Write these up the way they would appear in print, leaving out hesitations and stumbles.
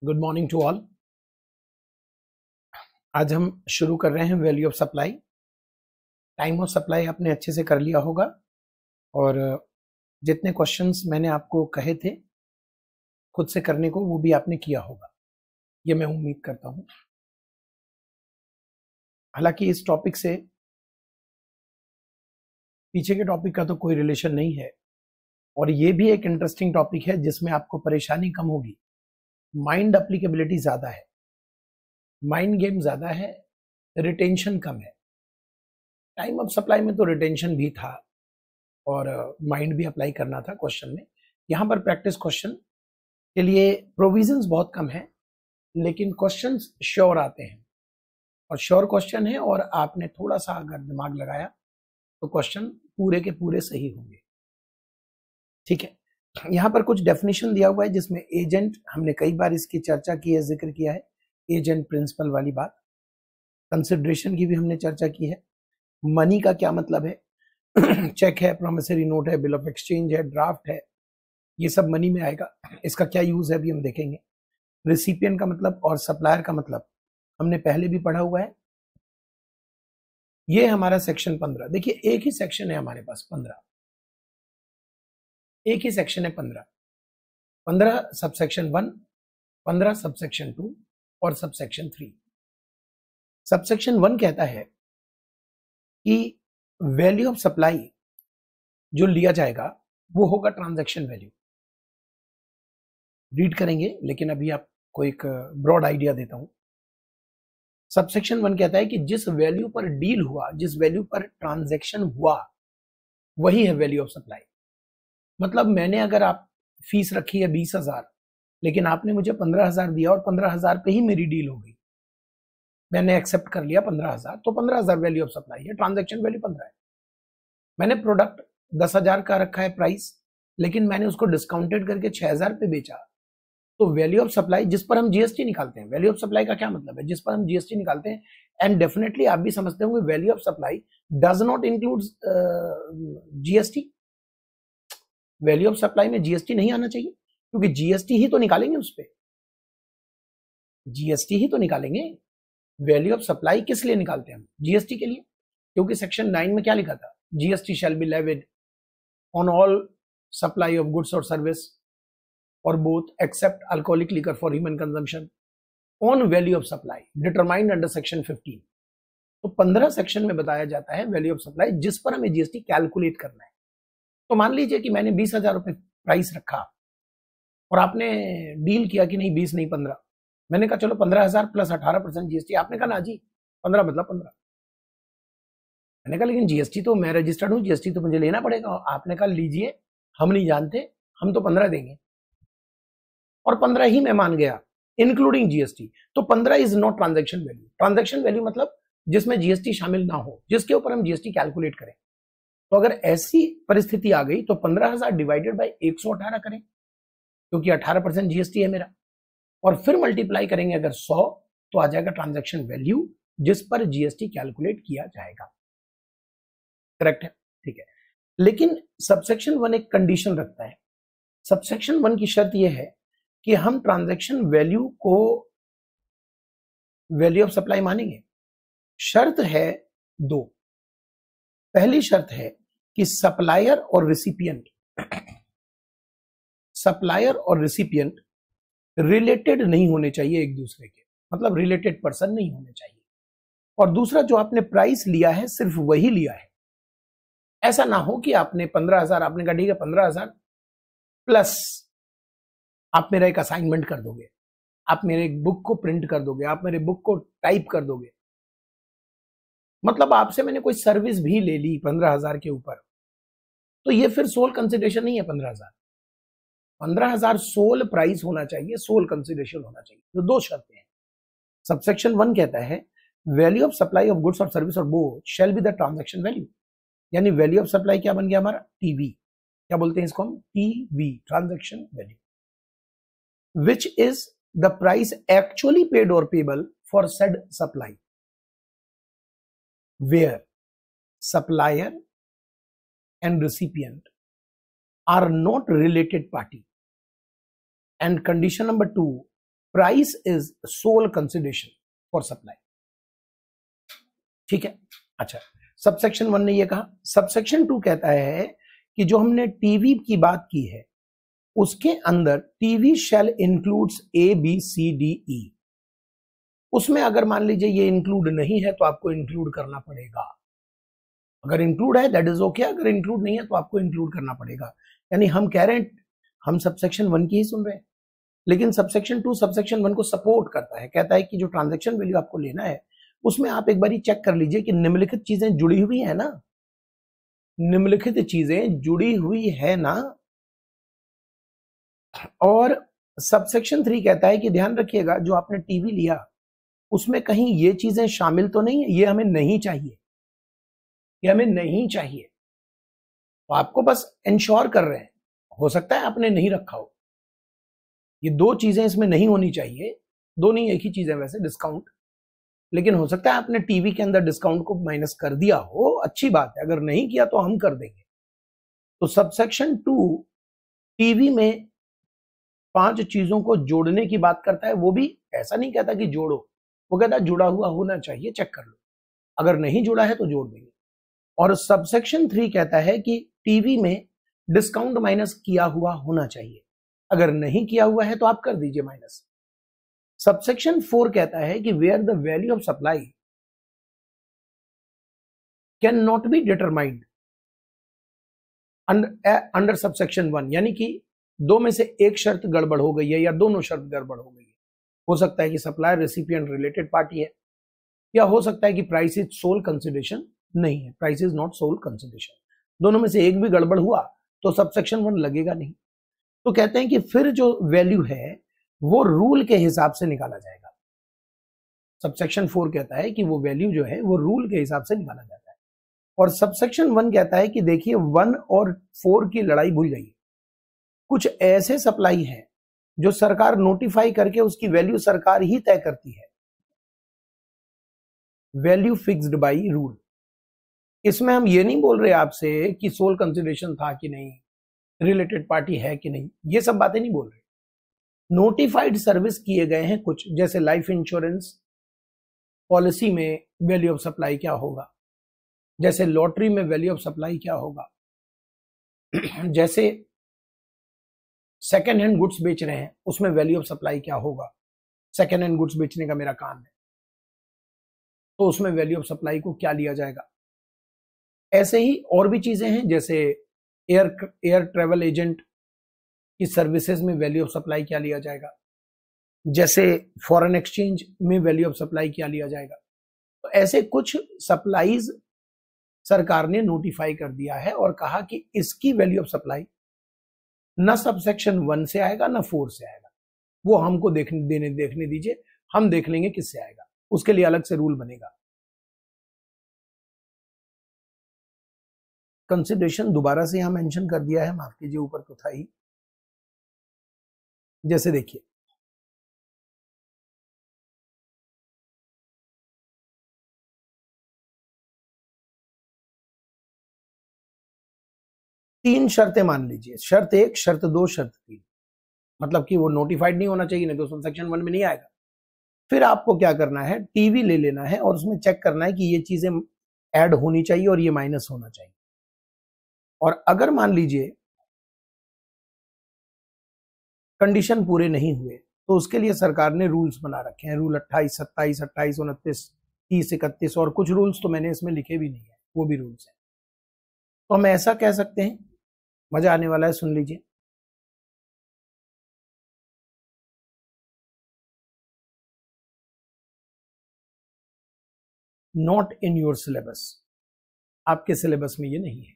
Good morning to all. आज हम शुरू कर रहे हैं value of supply. Time of supply आपने अच्छे से कर लिया होगा और जितने क्वेश्चंस मैंने आपको कहे थे खुद से करने को वो भी आपने किया होगा, ये मैं उम्मीद करता हूं। हालांकि इस टॉपिक से पीछे के टॉपिक का तो कोई रिलेशन नहीं है और ये भी एक इंटरेस्टिंग टॉपिक है जिसमें आपको परेशानी कम होगी। माइंड एप्लीकेबिलिटी ज्यादा है, माइंड गेम ज्यादा है, रिटेंशन कम है। टाइम ऑफ सप्लाई में तो रिटेंशन भी था और माइंड भी अप्लाई करना था क्वेश्चन में। यहां पर प्रैक्टिस क्वेश्चन के लिए प्रोविजंस बहुत कम है, लेकिन क्वेश्चंस श्योर आते हैं और श्योर क्वेश्चन है और आपने थोड़ा सा अगर दिमाग लगाया तो क्वेश्चन पूरे के पूरे सही होंगे। ठीक है, यहां पर कुछ डेफिनेशन दिया हुआ है जिसमें एजेंट, हमने कई बार इसकी चर्चा की है, जिक्र किया है, एजेंट प्रिंसिपल वाली बात। कंसिडरेशन की भी हमने चर्चा की है। मनी का क्या मतलब है, चेक है, प्रोमिसरी नोट है, बिल ऑफ एक्सचेंज है, ड्राफ्ट है, ये सब मनी में आएगा। इसका क्या यूज है भी हम देखेंगे। रिसिपिएंट का मतलब और सप्लायर का मतलब हमने पहले भी पढ़ा हुआ है। ये हमारा सेक्शन 15। देखिए एक ही सेक्शन है हमारे पास 15, एक ही सेक्शन है 15 सबसेक्शन 1, 15 सबसेक्शन 2 और सबसेक्शन 3। सबसेक्शन 1 कहता है कि वैल्यू ऑफ सप्लाई जो लिया जाएगा वो होगा ट्रांजैक्शन वैल्यू। रीड करेंगे लेकिन अभी आपको एक ब्रॉड आइडिया देता हूं। सबसेक्शन 1 कहता है कि जिस वैल्यू पर डील हुआ, जिस वैल्यू पर ट्रांजैक्शन हुआ, वही है वैल्यू ऑफ सप्लाई। मतलब मैंने अगर आप फीस रखी है 20,000 लेकिन आपने मुझे 15,000 दिया और 15,000 पे ही मेरी डील हो गई, मैंने एक्सेप्ट कर लिया 15,000, तो 15,000 वैल्यू ऑफ सप्लाई है, ट्रांजैक्शन वैल्यू 15 है। मैंने प्रोडक्ट 10,000 का रखा है प्राइस, लेकिन मैंने उसको डिस्काउंटेड करके 6,000 पे बेचा, तो वैल्यू ऑफ सप्लाई जिस पर हम जीएसटी निकालते हैं, वैल्यू ऑफ सप्लाई का क्या मतलब है, जिस पर हम जीएसटी निकालते हैं। एंड डेफिनेटली आप भी समझते होंगे value of supply does not include GST. Value of supply में जीएसटी नहीं आना चाहिए, क्योंकि जीएसटी ही तो निकालेंगे, उस पर जीएसटी ही तो निकालेंगे। वैल्यू ऑफ सप्लाई किस लिए निकालते हैं हम? जीएसटी के लिए, क्योंकि सेक्शन 9 में क्या लिखा था, GST shall be levied on all supply of goods और सर्विस और both except alcoholic liquor for human consumption on value of supply determined under section 15। तो 15 सेक्शन में बताया जाता है वैल्यू ऑफ सप्लाई जिस पर हमें जीएसटी कैलकुलेट करना है। तो मान लीजिए कि मैंने 20,000 रुपए प्राइस रखा और आपने डील किया कि नहीं 20 नहीं 15। मैंने कहा चलो 15,000 प्लस 18% जीएसटी। आपने कहा ना जी 15 मतलब 15। मैंने कहा लेकिन जीएसटी तो मैं रजिस्टर्ड हूं, जीएसटी तो मुझे लेना पड़ेगा। आपने कहा लीजिए, हम नहीं जानते, हम तो 15 देंगे, और 15 ही मैं मान गया इंक्लूडिंग जीएसटी। तो 15 is not transaction value. Transaction value मतलब जिसमें जीएसटी शामिल ना हो, जिसके ऊपर हम जीएसटी कैलकुलेट करें। तो अगर ऐसी परिस्थिति आ गई तो 15,000 डिवाइडेड बाय 118 करें, क्योंकि 18% जीएसटी है मेरा, और फिर मल्टीप्लाई करेंगे अगर 100, तो आ जाएगा ट्रांजैक्शन वैल्यू जिस पर जीएसटी कैलकुलेट किया जाएगा। करेक्ट है? ठीक है। लेकिन सबसेक्शन 1 एक कंडीशन रखता है। सबसेक्शन 1 की शर्त यह है कि हम ट्रांजैक्शन वैल्यू को वैल्यू ऑफ सप्लाई मानेंगे। शर्त है 2। पहली शर्त है कि सप्लायर और रिसिपिएंट रिलेटेड नहीं होने चाहिए एक दूसरे के, मतलब रिलेटेड पर्सन नहीं होने चाहिए। और दूसरा, जो आपने प्राइस लिया है सिर्फ वही लिया है। ऐसा ना हो कि आपने 15,000, आपने कहा ठीक है 15,000 प्लस आप मेरा एक असाइनमेंट कर दोगे, आप मेरे एक बुक को प्रिंट कर दोगे, आप मेरे बुक को टाइप कर दोगे, मतलब आपसे मैंने कोई सर्विस भी ले ली 15,000 के ऊपर, तो ये फिर सोल कंसिडरेशन नहीं है। 15,000 सोल प्राइस होना चाहिए, सोल कंसिडरेशन होना चाहिए। तो 2 शर्तें हैं। सबसेक्शन 1 कहता है value of supply of goods और सर्विस और both shall be the transaction value. यानी वैल्यू ऑफ सप्लाई क्या बन गया हमारा? टीवी। क्या बोलते हैं इसको हम? TV, transaction value, which is the price actually paid or payable for said supply, where supplier and recipient are not related party, and condition number 2, price is sole consideration for supply. ठीक है, अच्छा, subsection 1 ने ये कहा। Subsection 2 कहता है कि जो हमने टीवी की बात की है उसके अंदर TV shall includes A B C D E. उसमें अगर मान लीजिए ये इंक्लूड नहीं है तो आपको इंक्लूड करना पड़ेगा। अगर इंक्लूड है दैट इज ओके, अगर इंक्लूड नहीं है तो आपको इंक्लूड करना पड़ेगा। यानी हम कह रहे हैं हम सबसेक्शन 1 की ही सुन रहे हैं, लेकिन सबसेक्शन 2 सबसेक्शन 1 को सपोर्ट करता है। कहता है कि जो ट्रांजैक्शन वैल्यू आपको लेना है उसमें आप एक बारी चेक कर लीजिए कि निम्नलिखित चीजें जुड़ी हुई है ना, निम्नलिखित चीजें जुड़ी हुई है ना। और सबसेक्शन 3 कहता है कि ध्यान रखिएगा जो आपने टीवी लिया उसमें कहीं ये चीजें शामिल तो नहीं है, ये हमें नहीं चाहिए, ये हमें नहीं चाहिए। तो आपको बस इंश्योर कर रहे हैं, हो सकता है आपने नहीं रखा हो। ये 2 चीजें इसमें नहीं होनी चाहिए, 2 नहीं एक ही चीज है वैसे, डिस्काउंट, लेकिन हो सकता है आपने टीवी के अंदर डिस्काउंट को माइनस कर दिया हो, अच्छी बात है। अगर नहीं किया तो हम कर देंगे। तो सबसेक्शन 2 टीवी में 5 चीजों को जोड़ने की बात करता है। वो भी ऐसा नहीं कहता कि जोड़ो, वो कहता है जुड़ा हुआ होना चाहिए, चेक कर लो, अगर नहीं जुड़ा है तो जोड़ देंगे। और सबसेक्शन 3 कहता है कि टीवी में डिस्काउंट माइनस किया हुआ होना चाहिए, अगर नहीं किया हुआ है तो आप कर दीजिए माइनस। सबसेक्शन 4 कहता है कि where the value of supply cannot be determined under subsection 1, यानी कि 2 में से एक शर्त गड़बड़ हो गई है या दोनों शर्त गड़बड़ हो गई है। हो सकता है कि सप्लायर रेसिपिएंट रिलेटेड पार्टी है, या हो सकता है कि प्राइस इज सोल कंसिडरेशन नहीं है, price is not sole consideration. दोनों में से एक भी गड़बड़ हुआ तो सबसेक्शन 1 लगेगा नहीं। तो कहते हैं कि फिर जो वैल्यू है वो रूल के हिसाब से निकाला जाएगा। सबसेक्शन 4 कहता है कि वो वैल्यू जो है वो रूल के हिसाब से निकाला जाता है। और सबसेक्शन 1 कहता है कि देखिए 1 और 4 की लड़ाई भूल जाइए। कुछ ऐसे सप्लाई है जो सरकार नोटिफाई करके उसकी वैल्यू सरकार ही तय करती है, वैल्यू फिक्स्ड बाय रूल। इसमें हम ये नहीं बोल रहे आपसे कि सोल कंसिडरेशन था कि नहीं, रिलेटेड पार्टी है कि नहीं, ये सब बातें नहीं बोल रहे। नोटिफाइड सर्विस किए गए हैं कुछ, जैसे लाइफ इंश्योरेंस पॉलिसी में वैल्यू ऑफ सप्लाई क्या होगा, जैसे लॉटरी में वैल्यू ऑफ सप्लाई क्या होगा, जैसे सेकेंड हैंड गुड्स बेच रहे हैं उसमें वैल्यू ऑफ सप्लाई क्या होगा। सेकेंड हैंड गुड्स बेचने का मेरा काम है तो उसमें वैल्यू ऑफ सप्लाई को क्या लिया जाएगा। ऐसे ही और भी चीजें हैं, जैसे एयर ट्रेवल एजेंट की सर्विसेज में वैल्यू ऑफ सप्लाई क्या लिया जाएगा, जैसे फॉरेन एक्सचेंज में वैल्यू ऑफ सप्लाई क्या लिया जाएगा। तो ऐसे कुछ सप्लाईज सरकार ने नोटिफाई कर दिया है और कहा कि इसकी वैल्यू ऑफ सप्लाई न सबसेक्शन 1 से आएगा न 4 से आएगा, वो हमको देखने दीजिए, हम देख लेंगे किससे आएगा, उसके लिए अलग से रूल बनेगा। कंसिडरेशन दोबारा से यहां मेंशन कर दिया है, माफ कीजिए ऊपर तो था ही। जैसे देखिए तीन शर्तें मान लीजिए, शर्त 1, शर्त 2, शर्त 3, मतलब कि वो नोटिफाइड नहीं होना चाहिए, नहीं तो सबसेक्शन 1 में नहीं आएगा। फिर आपको क्या करना है, टीवी ले लेना है और उसमें चेक करना है कि ये चीजें ऐड होनी चाहिए और ये माइनस होना चाहिए। और अगर मान लीजिए कंडीशन पूरे नहीं हुए तो उसके लिए सरकार ने रूल्स बना रखे हैं, रूल 28, 27, 28, 29, 30, 31, और कुछ रूल्स तो मैंने इसमें लिखे भी नहीं है, वो भी रूल्स हैं। तो हम ऐसा कह सकते हैं, मजा आने वाला है, सुन लीजिए। नॉट इन योर सिलेबस, आपके सिलेबस में ये नहीं है,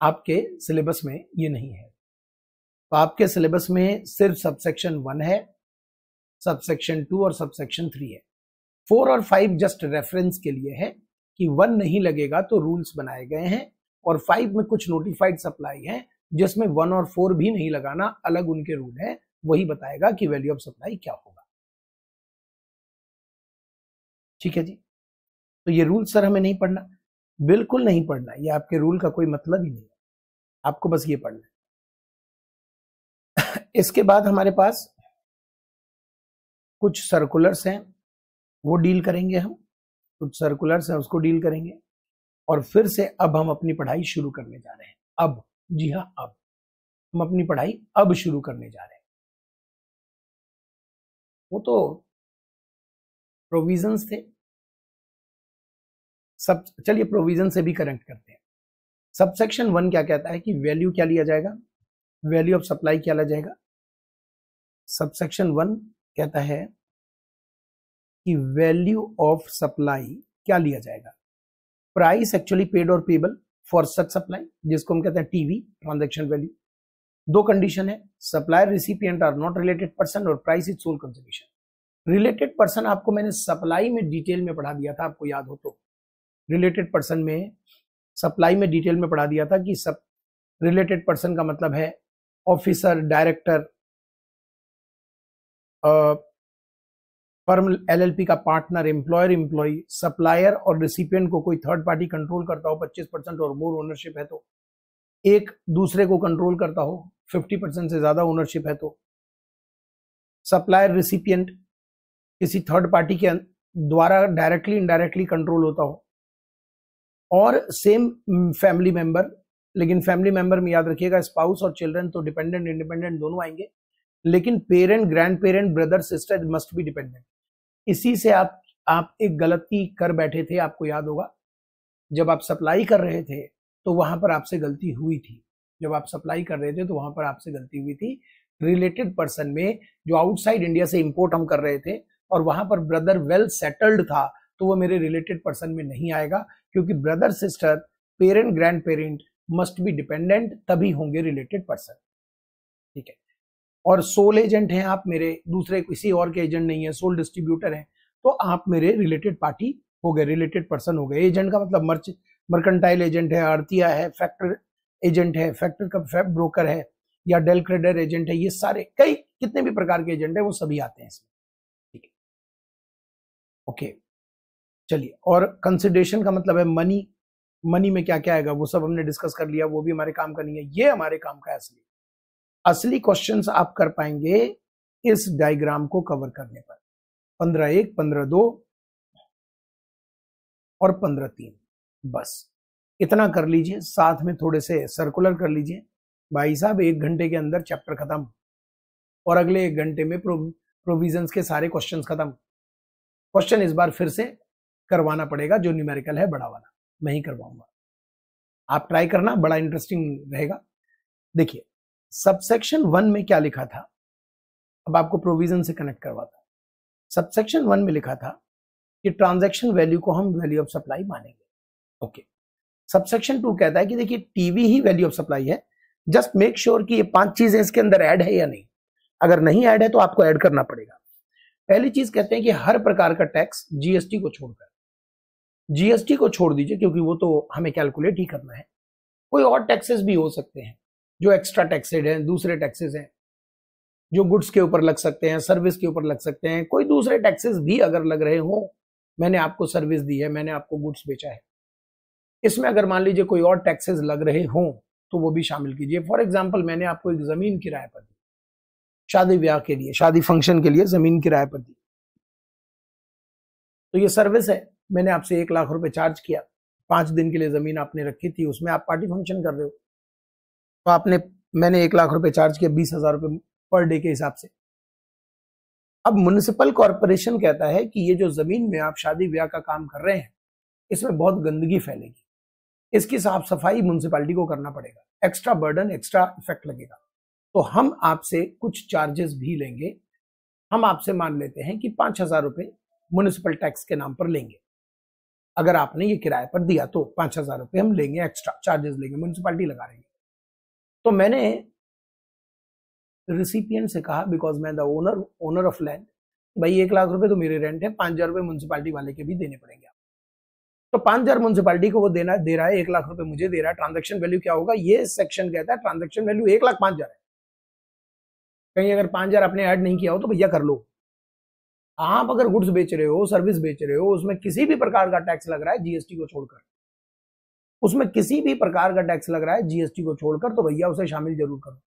आपके सिलेबस में ये नहीं है। तो आपके सिलेबस में सिर्फ सबसेक्शन 1 है, सबसेक्शन 2 और सबसेक्शन 3 है। 4 और 5 जस्ट रेफरेंस के लिए है कि 1 नहीं लगेगा तो रूल्स बनाए गए हैं, और 5 में कुछ नोटिफाइड सप्लाई है जिसमें 1 और 4 भी नहीं लगाना, अलग उनके रूल है, वही बताएगा कि वैल्यू ऑफ सप्लाई क्या होगा। ठीक है जी। तो ये रूल सर हमें नहीं पढ़ना, बिल्कुल नहीं पढ़ना, ये आपके रूल का कोई मतलब ही नहीं है, आपको बस ये पढ़ना है। इसके बाद हमारे पास कुछ सर्कुलर्स हैं, वो डील करेंगे हम, कुछ सर्कुलर्स हैं उसको डील करेंगे, और फिर से अब हम अपनी पढ़ाई शुरू करने जा रहे हैं। अब, जी हाँ, अब हम अपनी पढ़ाई अब शुरू करने जा रहे हैं। वो तो प्रोविजंस थे सब, चलिए प्रोविजन से भी कनेक्ट करते हैं। सबसेक्शन 1 क्या कहता है कि वैल्यू क्या लिया जाएगा, वैल्यू ऑफ सप्लाई क्या लिया जाएगा। सबसेक्शन 1 कहता है कि वैल्यू ऑफ सप्लाई क्या लिया जाएगा, प्राइस एक्चुअली पेड और पेबल फॉर सच सप्लाई, जिसको हम कहते हैं टीवी, ट्रांजैक्शन वैल्यू। दो कंडीशन है, supplier recipient are not related person और price is sole consideration. Related person आपको मैंने सप्लाई में डिटेल में पढ़ा दिया था, आपको याद हो तो। रिलेटेड पर्सन में सप्लाई में डिटेल में पढ़ा दिया था कि सब रिलेटेड पर्सन का मतलब है ऑफिसर, डायरेक्टर, फर्म एलएलपी का पार्टनर, एम्प्लॉयर, एम्प्लॉई, सप्लायर और रिसिपिएंट को कोई थर्ड पार्टी कंट्रोल करता हो, 25% और मोर ओनरशिप है तो, एक दूसरे को कंट्रोल करता हो, 50% से ज्यादा ओनरशिप है तो, सप्लायर रिसिपिएंट किसी थर्ड पार्टी के द्वारा डायरेक्टली इनडायरेक्टली कंट्रोल होता हो, और सेम फैमिली मेंबर, लेकिन फैमिली मेंबर में याद रखिएगा स्पाउस और चिल्ड्रन तो डिपेंडेंट इंडिपेंडेंट दोनों आएंगे, लेकिन parent, grand parent, brother, sister must be dependent. इसी से आप एक गलती कर बैठे थे, आपको याद होगा जब आप सप्लाई कर रहे थे तो वहां पर आपसे गलती हुई थी, जब आप सप्लाई कर रहे थे तो वहां पर आपसे गलती हुई थी। रिलेटेड पर्सन में जो आउटसाइड इंडिया से इंपोर्ट हम कर रहे थे और वहां पर ब्रदर वेल सेटल्ड था, तो वो मेरे रिलेटेड पर्सन में नहीं आएगा, क्योंकि brother, sister, parent, grand parent must be dependent, तभी होंगे रिलेटेड पर्सन। ठीक है, और सोल एजेंट हैं आप मेरे, दूसरे किसी और के एजेंट नहीं है, सोल डिस्ट्रीब्यूटर हैं, तो आप मेरे रिलेटेड पार्टी हो गए, रिलेटेड पर्सन हो गए। एजेंट का मतलब मर्केंटाइल एजेंट है, आरतिया है, फैक्टर एजेंट है, फैक्टर का ब्रोकर है, या डेल क्रेडर एजेंट है, ये सारे कई कितने भी प्रकार के एजेंट है वो सभी आते हैं इसमें। ठीक है, ओके, चलिए। और कंसिडरेशन का मतलब है मनी, मनी में क्या क्या आएगा वो सब हमने डिस्कस कर लिया, वो भी हमारे काम का नहीं है, ये हमारे काम का है। असली क्वेश्चंस आप कर पाएंगे इस डायग्राम को कवर करने पर। 15-1, 15-2 और 15-3, बस इतना कर लीजिए, साथ में थोड़े से सर्कुलर कर लीजिए। भाई साहब 1 घंटे के अंदर चैप्टर खत्म, और अगले 1 घंटे में प्रोविजंस के सारे क्वेश्चंस खत्म। क्वेश्चन इस बार फिर से करवाना पड़ेगा, जो न्यूमेरिकल है बड़ा वाला मैं ही करवाऊंगा, आप ट्राई करना, बड़ा इंटरेस्टिंग रहेगा। देखिए सबसेक्शन 1 में क्या लिखा था, अब आपको प्रोविजन से कनेक्ट करवाता हूं। सबसेक्शन 1 में लिखा था कि ट्रांजैक्शन वैल्यू को हम वैल्यू ऑफ सप्लाई मानेंगे। ओके, सबसेक्शन 2 कहता है कि देखिए TV he value of supply है, जस्ट मेक श्योर कि ये 5 चीजें इसके अंदर ऐड है या नहीं, अगर नहीं ऐड है तो आपको ऐड करना पड़ेगा। पहली चीज कहते हैं कि हर प्रकार का टैक्स जीएसटी को छोड़कर, जीएसटी को छोड़ दीजिए क्योंकि वो तो हमें कैलकुलेट ही करना है, कोई और टैक्सेस भी हो सकते हैं जो एक्स्ट्रा टैक्सेड हैं, दूसरे टैक्सेस हैं जो गुड्स के ऊपर लग सकते हैं, सर्विस के ऊपर लग सकते हैं, कोई दूसरे टैक्सेस भी अगर लग रहे हो, मैंने आपको सर्विस दी है, मैंने आपको गुड्स बेचा है, इसमें अगर मान लीजिए कोई और टैक्सेस लग रहे हों तो वो भी शामिल कीजिए। फॉर एग्जाम्पल मैंने आपको एक जमीन किराए पर दी, शादी ब्याह के लिए, शादी फंक्शन के लिए जमीन किराए पर दी, तो ये सर्विस है, मैंने आपसे 1 लाख रुपए चार्ज किया, 5 दिन के लिए जमीन आपने रखी थी, उसमें आप पार्टी फंक्शन कर रहे हो, तो मैंने 1 लाख रुपए चार्ज किया 20,000 रुपए पर डे के हिसाब से। अब म्युनिसिपल कॉर्पोरेशन कहता है कि ये जो जमीन में आप शादी ब्याह का काम कर रहे हैं, इसमें बहुत गंदगी फैलेगी, इसकी साफ सफाई म्युनिसिपैलिटी को करना पड़ेगा, एक्स्ट्रा बर्डन, एक्स्ट्रा इफेक्ट लगेगा, तो हम आपसे कुछ चार्जेस भी लेंगे। हम आपसे मान लेते हैं कि 5,000 रुपए म्युनिसिपल टैक्स के नाम पर लेंगे, अगर आपने ये किराए पर दिया तो 5,000 रुपए हम लेंगे, एक्स्ट्रा चार्जेस लेंगे, म्युनिसिपैलिटी लगा देंगे। तो मैंने रिसिपिएंट से कहा, बिकॉज मैं द ओनर ऑफ लैंड, भाई 1 लाख रुपए तो मेरे रेंट है, 5,000 रुपए म्युनिसिपैलिटी वाले के भी देने पड़ेंगे। तो 5,000 म्युनिसिपैलिटी को वो दे रहा है, 1 लाख रुपए मुझे दे रहा है। ट्रांजैक्शन वैल्यू क्या होगा, ये सेक्शन कहता है ट्रांजैक्शन वैल्यू 1,05,000 है। कहीं अगर 5,000 आपने ऐड नहीं किया हो तो भैया कर लो। आप अगर गुड्स बेच रहे हो, सर्विस बेच रहे हो, उसमें किसी भी प्रकार का टैक्स लग रहा है जीएसटी को छोड़कर, उसमें किसी भी प्रकार का टैक्स लग रहा है जीएसटी को छोड़कर, तो भैया उसे शामिल जरूर करो।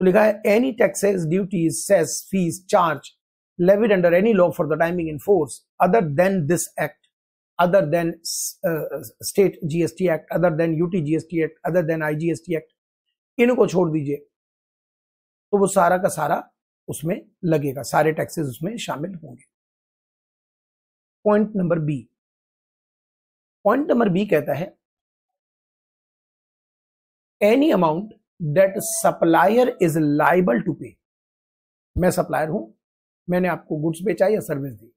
तो लिखा है any taxes, duties, cess, fees, charge levied under any law for the timing in force other than this act, other than state GST act, other than UT GST act, other than IGST act, इनको छोड़ दीजिए तो वो सारा का सारा उसमें लगेगा, सारे टैक्सेस उसमें शामिल होंगे। Point number B, point number B कहता है any amount that supplier is liable to pay. मैं सप्लायर हूं, मैंने आपको गुड्स बेचा या सर्विस दी,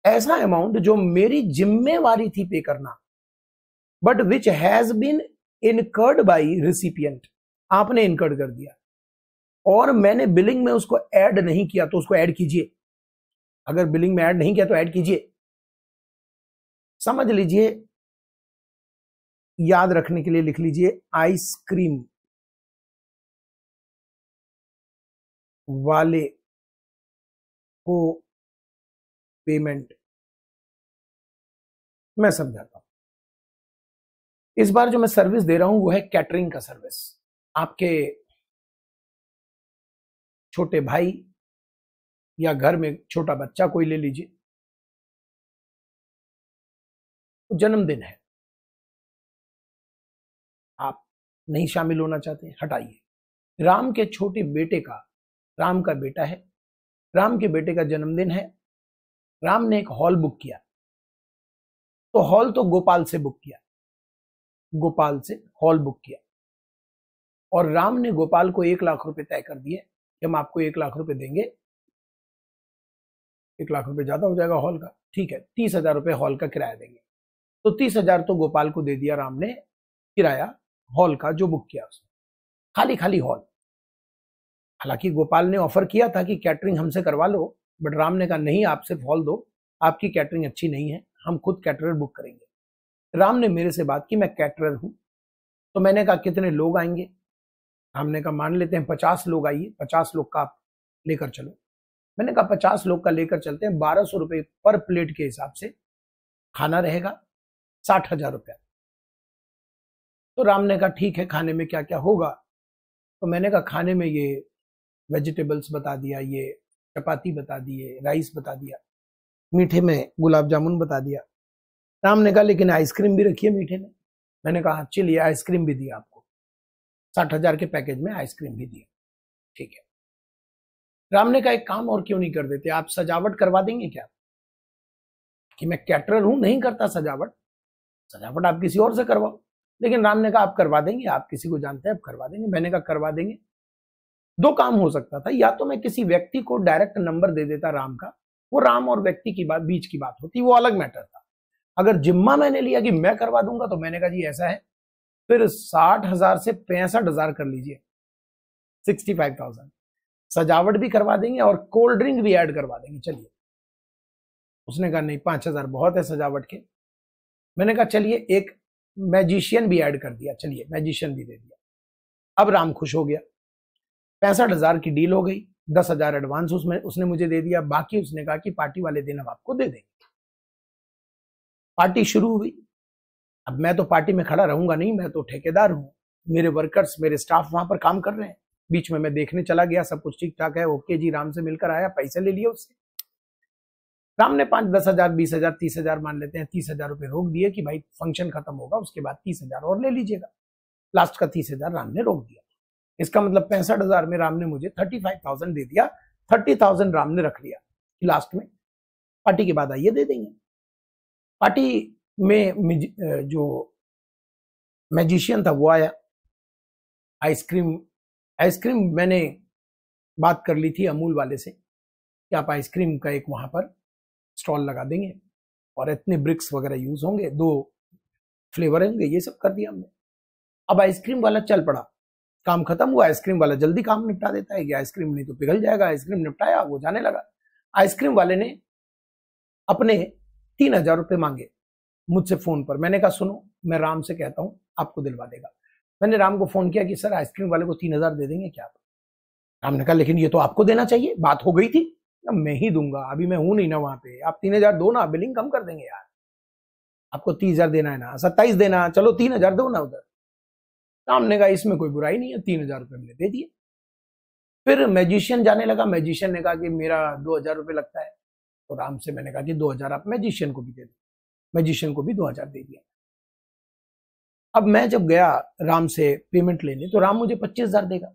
ऐसा अमाउंट जो मेरी जिम्मेवारी थी पे करना, but which has been incurred by recipient, आपने इनकर्ड कर दिया और मैंने बिलिंग में उसको ऐड नहीं किया, तो उसको ऐड कीजिए। अगर बिलिंग में ऐड नहीं किया तो ऐड कीजिए। समझ लीजिए, याद रखने के लिए लिख लीजिए, आइसक्रीम वाले को पेमेंट, मैं समझाता हूं। इस बार जो मैं सर्विस दे रहा हूं वो है कैटरिंग का सर्विस। आपके छोटे भाई या घर में छोटा बच्चा कोई ले लीजिए, जन्मदिन है, आप नहीं शामिल होना चाहते, हटाइए। राम के छोटे बेटे का, राम का बेटा है, राम के बेटे का जन्मदिन है, राम ने एक हॉल बुक किया, तो हॉल तो गोपाल से बुक किया, गोपाल से हॉल बुक किया, और राम ने गोपाल को 1 लाख रुपए तय कर दिए कि हम आपको 1 लाख रुपए देंगे। 1 लाख रुपए ज्यादा हो जाएगा हॉल का, ठीक है, 30,000 रुपए हॉल का किराया देंगे। तो 30,000 तो गोपाल को दे दिया राम ने किराया हॉल का जो बुक किया उसने, खाली खाली हॉल। हालांकि गोपाल ने ऑफर किया था कि कैटरिंग हमसे करवा लो, बट राम ने कहा नहीं, आप सिर्फ हॉल दो, आपकी कैटरिंग अच्छी नहीं है, हम खुद कैटरर बुक करेंगे। राम ने मेरे से बात की, मैं कैटरर हूं, तो मैंने कहा कितने लोग आएंगे? हमने कहा मान लेते हैं 50 लोग आइए, 50 लोग का आप लेकर चलो। मैंने कहा 50 लोग का लेकर चलते हैं, 1200 रुपए पर प्लेट के हिसाब से खाना रहेगा, 60,000 रुपया। तो राम ने कहा ठीक है, खाने में क्या क्या होगा? तो मैंने कहा खाने में ये वेजिटेबल्स बता दिया, ये चपाती बता दिए, राइस बता दिया, मीठे में गुलाब जामुन बता दिया। राम ने कहा लेकिन आइसक्रीम भी रखिए मीठे में। मैंने कहा चलिए, आइसक्रीम भी दिया आपको, 60,000 के पैकेज में आइसक्रीम भी दिया, ठीक है। राम ने कहा एक काम और क्यों नहीं कर देते, आप सजावट करवा देंगे क्या? कि मैं कैटरर हूं, नहीं करता सजावट, सजावट आप किसी और से करवाओ। लेकिन राम ने कहा आप करवा देंगे, आप किसी को जानते हैं, आप करवा देंगे। मैंने कहा करवा देंगे। दो काम हो सकता था, या तो मैं किसी व्यक्ति को डायरेक्ट नंबर दे देता राम का, वो राम और व्यक्ति की बात, बीच की बात होती, वो अलग मैटर था। अगर जिम्मा मैंने लिया कि मैं करवा दूंगा, तो मैंने कहा जी ऐसा है, फिर 60,000 से 65,000 कर लीजिए, 65,000 सजावट भी करवा देंगे और कोल्ड ड्रिंक भी ऐड करवा देंगे, चलिए। उसने कहा नहीं, 5,000 बहुत है सजावट के। मैंने कहा चलिए एक मैजिशियन भी ऐड कर दिया, चलिए मैजिशियन भी दे दिया। अब राम खुश हो गया, 65,000 की डील हो गई, 10,000 एडवांस उसने मुझे दे दिया, बाकी उसने कहा कि पार्टी वाले दिन हम आपको दे देंगे। पार्टी शुरू हुई। अब मैं तो पार्टी में खड़ा रहूंगा नहीं, मैं तो ठेकेदार हूं, मेरे वर्कर्स, मेरे स्टाफ वहां पर काम कर रहे हैं। बीच में मैं देखने चला गया, सब कुछ ठीक ठाक है, ओके जी, राम से मिलकर आया, पैसे ले लिए उससे। राम ने 5-10,000, 20,000, 30,000 मान लेते हैं, 30,000 रुपए रोक दिए कि भाई फंक्शन खत्म होगा, उसके बाद 30,000 और ले लीजिएगा। लास्ट का 30,000 राम ने रोक दिया। इसका मतलब 65,000 में राम ने मुझे 35,000 दे दिया, 30,000 राम ने रख लिया। लास्ट में पार्टी के बाद आइए दे देंगे। पार्टी में जो मैजिशियन था वो आया। आइसक्रीम मैंने बात कर ली थी अमूल वाले से कि आप आइसक्रीम का एक वहां पर स्टॉल लगा देंगे और इतने ब्रिक्स वगैरह यूज होंगे, 2 फ्लेवर होंगे, ये सब कर दिया हमने। अब आइसक्रीम वाला चल पड़ा, काम खत्म हुआ। आइसक्रीम वाला जल्दी काम निपटा देता है कि आइसक्रीम नहीं तो पिघल जाएगा। आइसक्रीम निपटाया, वो जाने लगा। आइसक्रीम वाले ने अपने 3,000 रुपए मांगे मुझसे फोन पर। मैंने कहा सुनो, मैं राम से कहता हूं, आपको दिलवा देगा। मैंने राम को फोन किया कि सर आइसक्रीम वाले को 3,000 दे देंगे क्या? राम ने कहा लेकिन ये तो आपको देना चाहिए, बात हो गई थी। मैं ही दूंगा, अभी मैं हूं नहीं ना वहां पे, आप 3,000 दो ना, बिलिंग कम कर देंगे यार। आपको 30,000 देना है ना, 27 देना, चलो 3,000 दो ना उधर। राम ने कहा इसमें कोई बुराई नहीं है, 3,000 रुपए मैंने दे दिए। फिर मैजिशियन जाने लगा, मैजिशियन ने कहा कि मेरा 2,000 रुपये लगता है। तो राम से मैंने कहा कि 2,000 आप मैजिशियन को भी दे दो, मैजिशियन को भी 2,000 दे दिया। अब मैं जब गया राम से पेमेंट लेने तो राम मुझे 25,000 देगा।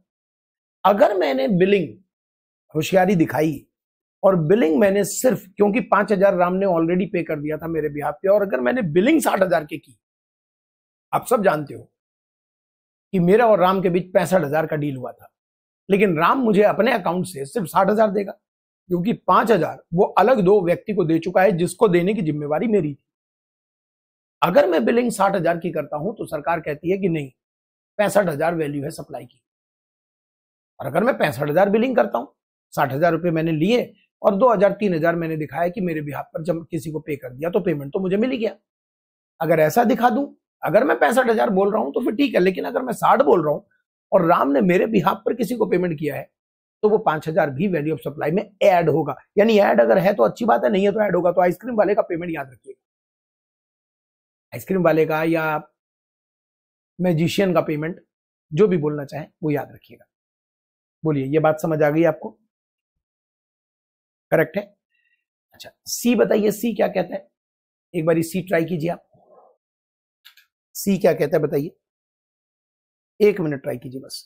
अगर मैंने बिलिंग होशियारी दिखाई और बिलिंग मैंने सिर्फ, क्योंकि 5,000 राम ने ऑलरेडी पे कर दिया था मेरे बिहाफ पे, और अगर मैंने बिलिंग 60,000 की, आप सब जानते हो कि मेरा और राम के बीच 65,000 का डील हुआ था, लेकिन राम मुझे अपने अकाउंट से सिर्फ 60,000 देगा, क्योंकि 5,000 वो अलग दो व्यक्ति को दे चुका है जिसको देने की जिम्मेवारी मेरी थी। अगर मैं बिलिंग 60,000 की करता हूं तो सरकार कहती है कि नहीं, 65,000 वैल्यू है सप्लाई की। और अगर मैं 65,000 बिलिंग करता हूं, 60,000 रुपए मैंने लिए और 2,000 3,000 मैंने दिखाया कि मेरे बिहाफ पर जब किसी को पे कर दिया तो पेमेंट तो मुझे मिल ही गया। अगर ऐसा दिखा दूं, अगर मैं 65,000 बोल रहा हूं तो फिर ठीक है, लेकिन अगर मैं 60 बोल रहा हूं और राम ने मेरे बिहाफ पर किसी को पेमेंट किया है तो वो 5,000 भी वैल्यू ऑफ सप्लाई में ऐड होगा। यानी ऐड अगर है तो अच्छी बात है, नहीं है तो ऐड होगा। तो आइसक्रीम वाले का पेमेंट याद रखिएगा, आइसक्रीम वाले का या मैजिशियन का पेमेंट, जो भी बोलना चाहे वो याद रखिएगा। बोलिए, ये बात समझ आ गई आपको? करेक्ट है। अच्छा, सी बताइए, सी क्या कहता है? एक बार सी ट्राई कीजिए आप। सी क्या कहता है बताइए, 1 मिनट ट्राई कीजिए बस।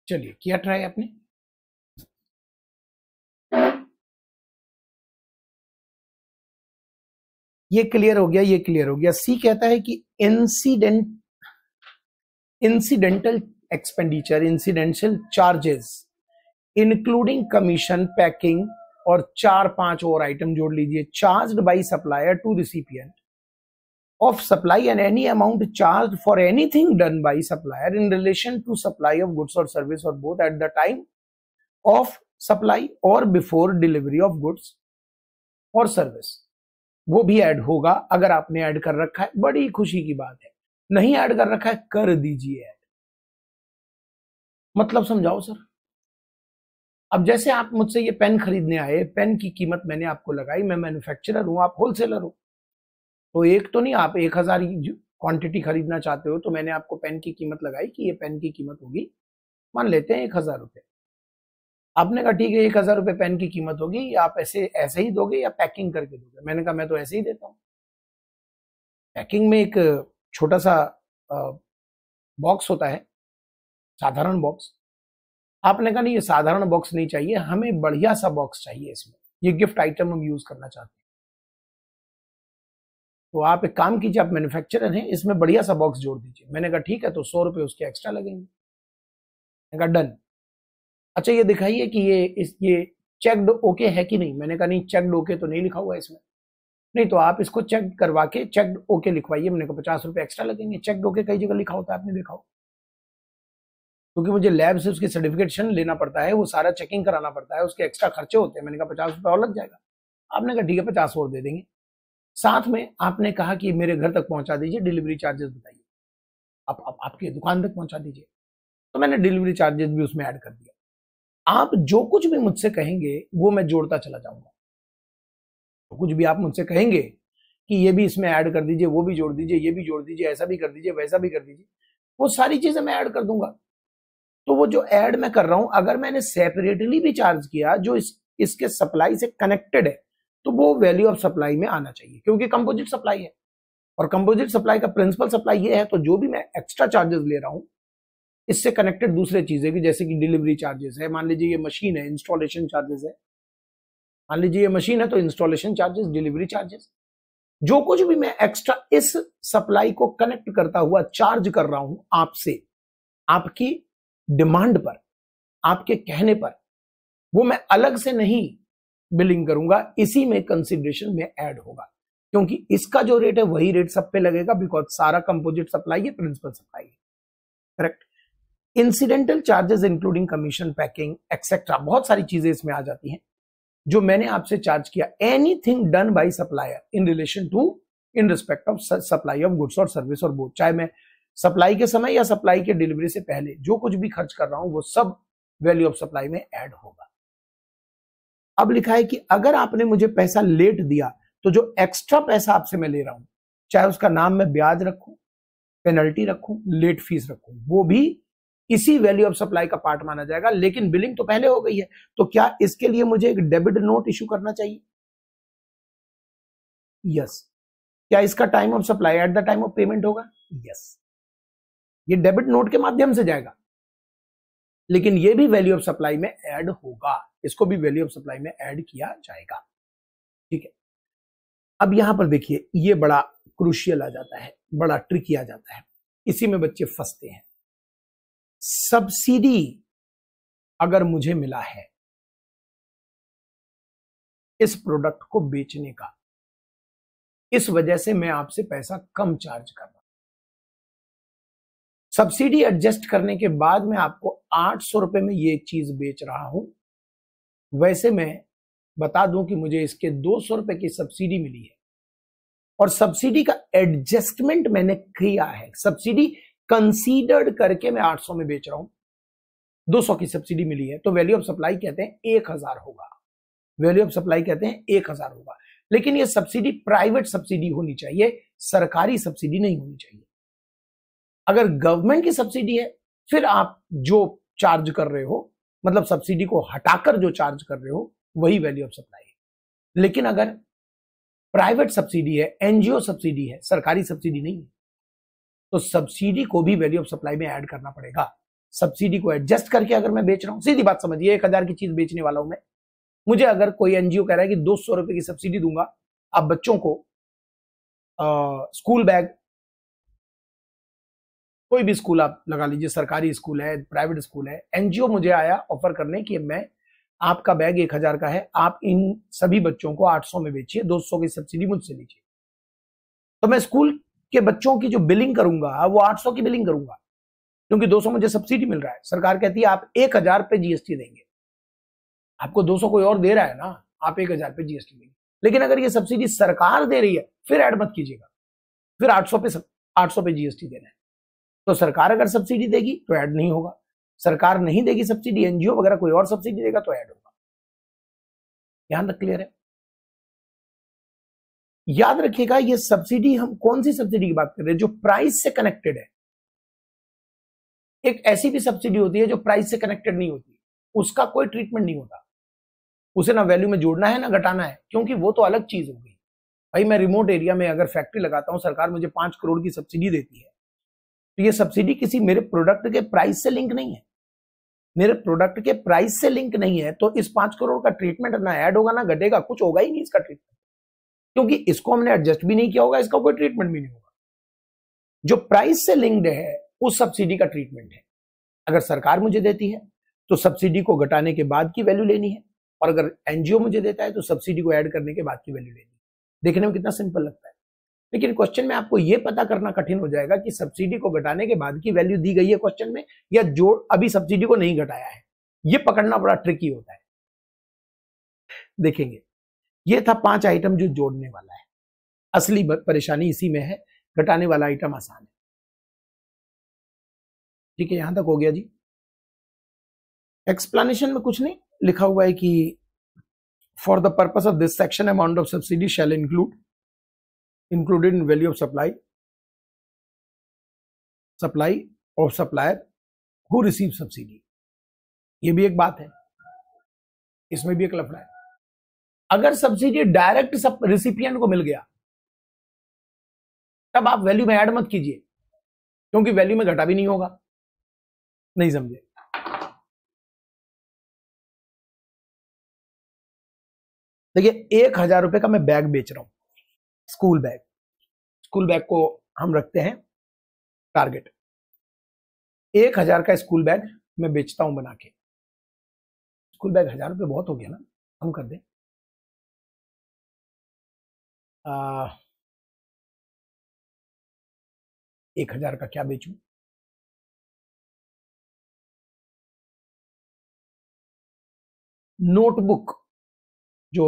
चलिए, किया ट्राई आपने? ये क्लियर हो गया, ये क्लियर हो गया। सी कहता है कि incidental expenditure, incidental charges including commission, packing और 4-5 और आइटम जोड़ लीजिए, charged by supplier to recipient of supply and any amount charged for anything done by supplier in relation to supply of goods or service or both at the time of supply or before delivery of goods or service, वो भी add होगा। अगर आपने add कर रखा है बड़ी खुशी की बात है, नहीं ऐड कर रखा है कर दीजिए ऐड। मतलब समझाओ सर। अब जैसे आप मुझसे ये पेन खरीदने आए, पेन की कीमत मैंने आपको लगाई, मैं मैन्युफैक्चरर हूं, आप होलसेलर हो, तो एक तो नहीं, आप 1,000 क्वांटिटी खरीदना चाहते हो, तो मैंने आपको पेन की कीमत लगाई कि ये पेन की कीमत होगी, मान लेते हैं 1,000 रुपए। आपने कहा ठीक है 1,000 रुपए पेन की कीमत होगी, आप ऐसे ही दोगे या पैकिंग करके दोगे? मैंने कहा मैं तो ऐसे ही देता हूँ। पैकिंग में एक छोटा सा बॉक्स होता है, साधारण बॉक्स। आपने कहा नहीं, ये साधारण बॉक्स नहीं चाहिए, हमें बढ़िया सा बॉक्स चाहिए, इसमें ये गिफ्ट आइटम हम यूज करना चाहते हैं। तो आप एक काम कीजिए, आप मैन्युफैक्चरर हैं, इसमें बढ़िया सा बॉक्स जोड़ दीजिए। मैंने कहा ठीक है, तो 100 रुपए उसके एक्स्ट्रा लगेंगे। मैंने कहा डन। अच्छा ये दिखाइए कि ये चेक्ड ओके है कि नहीं? मैंने कहा नहीं, चेक्ड ओके तो नहीं लिखा हुआ है इसमें। नहीं तो आप इसको चेक करवा के चेक्ड ओके लिखवाइए। मैंने कहा 50 रुपए एक्स्ट्रा लगेंगे। चेक्ड ओके कई जगह लिखा होता है, आपने देखा हो? क्योंकि मुझे लैब से उसकी सर्टिफिकेशन लेना पड़ता है, वो सारा चेकिंग कराना पड़ता है, उसके एक्स्ट्रा खर्चे होते हैं। मैंने कहा 50 रुपए और लग जाएगा। आपने कहा ठीक है 50 और दे देंगे। साथ में आपने कहा कि मेरे घर तक पहुंचा दीजिए, डिलीवरी चार्जेस बताइए, आप आपकी दुकान तक पहुंचा दीजिए, तो मैंने डिलीवरी चार्जेस भी उसमें ऐड कर दिया। आप जो कुछ भी मुझसे कहेंगे वो मैं जोड़ता चला जाऊंगा। तो कुछ भी आप मुझसे कहेंगे कि ये भी इसमें ऐड कर दीजिए, वो भी जोड़ दीजिए, ये भी जोड़ दीजिए, ऐसा भी कर दीजिए, वैसा भी कर दीजिए, वो सारी चीजें मैं ऐड कर दूंगा। तो वो जो ऐड मैं कर रहा हूं, अगर मैंने सेपरेटली भी चार्ज किया जो इसके सप्लाई से कनेक्टेड है, तो वो वैल्यू ऑफ सप्लाई में आना चाहिए, क्योंकि कंपोजिट सप्लाई है। और कंपोजिट सप्लाई का प्रिंसिपल सप्लाई ये है, तो जो भी मैं एक्स्ट्रा चार्जेस ले रहा हूं इससे कनेक्टेड दूसरे चीजें भी, जैसे कि डिलीवरी चार्जेस है, मान लीजिए ये मशीन है, इंस्टॉलेशन चार्जेस है, मान लीजिए ये मशीन है तो इंस्टॉलेशन चार्जेस, डिलीवरी चार्जेस, जो कुछ भी मैं एक्स्ट्रा इस सप्लाई को कनेक्ट करता हुआ चार्ज कर रहा हूं आपसे, आपकी डिमांड पर, आपके कहने पर, वो मैं अलग से नहीं बिलिंग करूंगा, इसी में कंसिडरेशन में ऐड होगा, क्योंकि इसका जो रेट है वही रेट सब पे लगेगा, बिकॉज सारा कंपोजिट सप्लाई है, प्रिंसिपल सप्लाई है। Correct. Incidental charges including commission, packing etcetera, बहुत सारी चीजें इसमें आ जाती हैं जो मैंने आपसे चार्ज किया। Anything done by supplier in relation to, in respect of supply of goods और सर्विस, और बोथ, चाहे मैं सप्लाई के समय या सप्लाई के डिलीवरी से पहले जो कुछ भी खर्च कर रहा हूं वो सब वैल्यू ऑफ सप्लाई में ऐड होगा। अब लिखा है कि अगर आपने मुझे पैसा लेट दिया तो जो एक्स्ट्रा पैसा आपसे मैं ले रहा हूं, चाहे उसका नाम मैं ब्याज रखूं, पेनल्टी रखूं, लेट फीस रखूं, वो भी इसी वैल्यू ऑफ सप्लाई का पार्ट माना जाएगा। लेकिन बिलिंग तो पहले हो गई है, तो क्या इसके लिए मुझे एक डेबिट नोट इशू करना चाहिए? यस। क्या इसका time of supply at the time of payment होगा? यस। ये डेबिट नोट के माध्यम से जाएगा, लेकिन ये भी वैल्यू ऑफ सप्लाई में ऐड होगा, इसको भी वैल्यू ऑफ सप्लाई में ऐड किया जाएगा। ठीक है। अब यहां पर देखिए, ये बड़ा क्रूशियल आ जाता है, बड़ा ट्रिकी आ जाता है, इसी में बच्चे फंसते हैं। सब्सिडी अगर मुझे मिला है इस प्रोडक्ट को बेचने का, इस वजह से मैं आपसे पैसा कम चार्ज कर रहा हूं, सब्सिडी एडजस्ट करने के बाद मैं आपको 800 रुपए में ये चीज बेच रहा हूं, वैसे मैं बता दूं कि मुझे इसके 200 रुपए की सब्सिडी मिली है, और सब्सिडी का एडजस्टमेंट मैंने किया है, सब्सिडी कंसीडर्ड करके मैं 800 में बेच रहा हूं, 200 की सब्सिडी मिली है, तो वैल्यू ऑफ सप्लाई कहते हैं 1000 होगा, वैल्यू ऑफ सप्लाई कहते हैं 1000 होगा। लेकिन ये सब्सिडी प्राइवेट सब्सिडी होनी चाहिए, सरकारी सब्सिडी नहीं होनी चाहिए। अगर गवर्नमेंट की सब्सिडी है, फिर आप जो चार्ज कर रहे हो, मतलब सब्सिडी को हटाकर जो चार्ज कर रहे हो, वही वैल्यू ऑफ सप्लाई है। लेकिन अगर प्राइवेट सब्सिडी है, एनजीओ सब्सिडी है, सरकारी सब्सिडी नहीं है, तो सब्सिडी को भी वैल्यू ऑफ सप्लाई में ऐड करना पड़ेगा। सब्सिडी को एडजस्ट करके अगर मैं बेच रहा हूं, सीधी बात समझिए, 1000 की चीज बेचने वाला हूं मैं, मुझे अगर कोई एनजीओ कह रहा है कि 200 रुपए की सब्सिडी दूंगा, आप बच्चों को स्कूल बैग, कोई भी स्कूल आप लगा लीजिए, सरकारी स्कूल है, प्राइवेट स्कूल है, एनजीओ मुझे आया ऑफर करने कि मैं, आपका बैग 1000 का है, आप इन सभी बच्चों को 800 में बेचिए, 200 की सब्सिडी मुझसे लीजिए, तो मैं स्कूल के बच्चों की जो बिलिंग करूंगा वो 800 की बिलिंग करूंगा, क्योंकि 200 मुझे सब्सिडी मिल रहा है। सरकार कहती है आप 1000 पे जीएसटी देंगे, आपको 200 कोई और दे रहा है ना, आप 1000 पे जीएसटी देंगे। लेकिन अगर ये सब्सिडी सरकार दे रही है, फिर ऐड मत कीजिएगा, फिर 800 पे जीएसटी देना है। तो सरकार अगर सब्सिडी देगी तो ऐड नहीं होगा, सरकार नहीं देगी सब्सिडी, एनजीओ वगैरह कोई और सब्सिडी देगा तो ऐड होगा। यहां तक क्लियर है? याद रखिएगा, ये सब्सिडी, हम कौन सी सब्सिडी की बात कर रहे हैं? जो प्राइस से कनेक्टेड है। एक ऐसी भी सब्सिडी होती है जो प्राइस से कनेक्टेड नहीं होती, उसका कोई ट्रीटमेंट नहीं होता, उसे ना वैल्यू में जोड़ना है ना घटाना है, क्योंकि वो तो अलग चीज हो गई। भाई मैं रिमोट एरिया में अगर फैक्ट्री लगाता हूं, सरकार मुझे 5 करोड़ की सब्सिडी देती है, तो ये सब्सिडी किसी मेरे प्रोडक्ट के प्राइस से लिंक नहीं है, मेरे प्रोडक्ट के प्राइस से लिंक नहीं है, तो इस 5 करोड़ का ट्रीटमेंट ना ऐड होगा ना घटेगा, कुछ होगा ही नहीं इसका ट्रीटमेंट, क्योंकि इसको हमने एडजस्ट भी नहीं किया होगा, इसका कोई ट्रीटमेंट भी नहीं होगा। जो प्राइस से लिंक्ड है उस सब्सिडी का ट्रीटमेंट है। अगर सरकार मुझे देती है तो सब्सिडी को घटाने के बाद की वैल्यू लेनी है, और अगर एनजीओ मुझे देता है तो सब्सिडी को ऐड करने के बाद की वैल्यू लेनी है। देखने में कितना सिंपल लगता है, लेकिन क्वेश्चन में आपको यह पता करना कठिन हो जाएगा कि सब्सिडी को घटाने के बाद की वैल्यू दी गई है क्वेश्चन में, या जो अभी सब्सिडी को नहीं घटाया है। यह पकड़ना बड़ा ट्रिकी होता है। देखेंगे, यह था 5 आइटम जो जोड़ने वाला है। असली परेशानी इसी में है, घटाने वाला आइटम आसान है। ठीक है, यहां तक हो गया जी। एक्सप्लेनेशन में कुछ नहीं लिखा हुआ है कि for the purpose of this section amount of subsidy shall included in value of supply of supplier who receive subsidy. ये भी एक बात है, इसमें भी एक लफड़ा है। अगर सब्सिडी डायरेक्ट रिसिपिएंट को मिल गया तब आप वैल्यू में ऐड मत कीजिए, क्योंकि वैल्यू में घटा भी नहीं होगा। नहीं समझे? देखिए 1,000 रुपए का मैं बैग बेच रहा हूं, स्कूल बैग को हम रखते हैं टारगेट। 1,000 का स्कूल बैग मैं बेचता हूं बना के। स्कूल बैग 1,000 रुपए बहुत हो गया ना, हम कर दें 1,000 का क्या बेचूं? नोटबुक, जो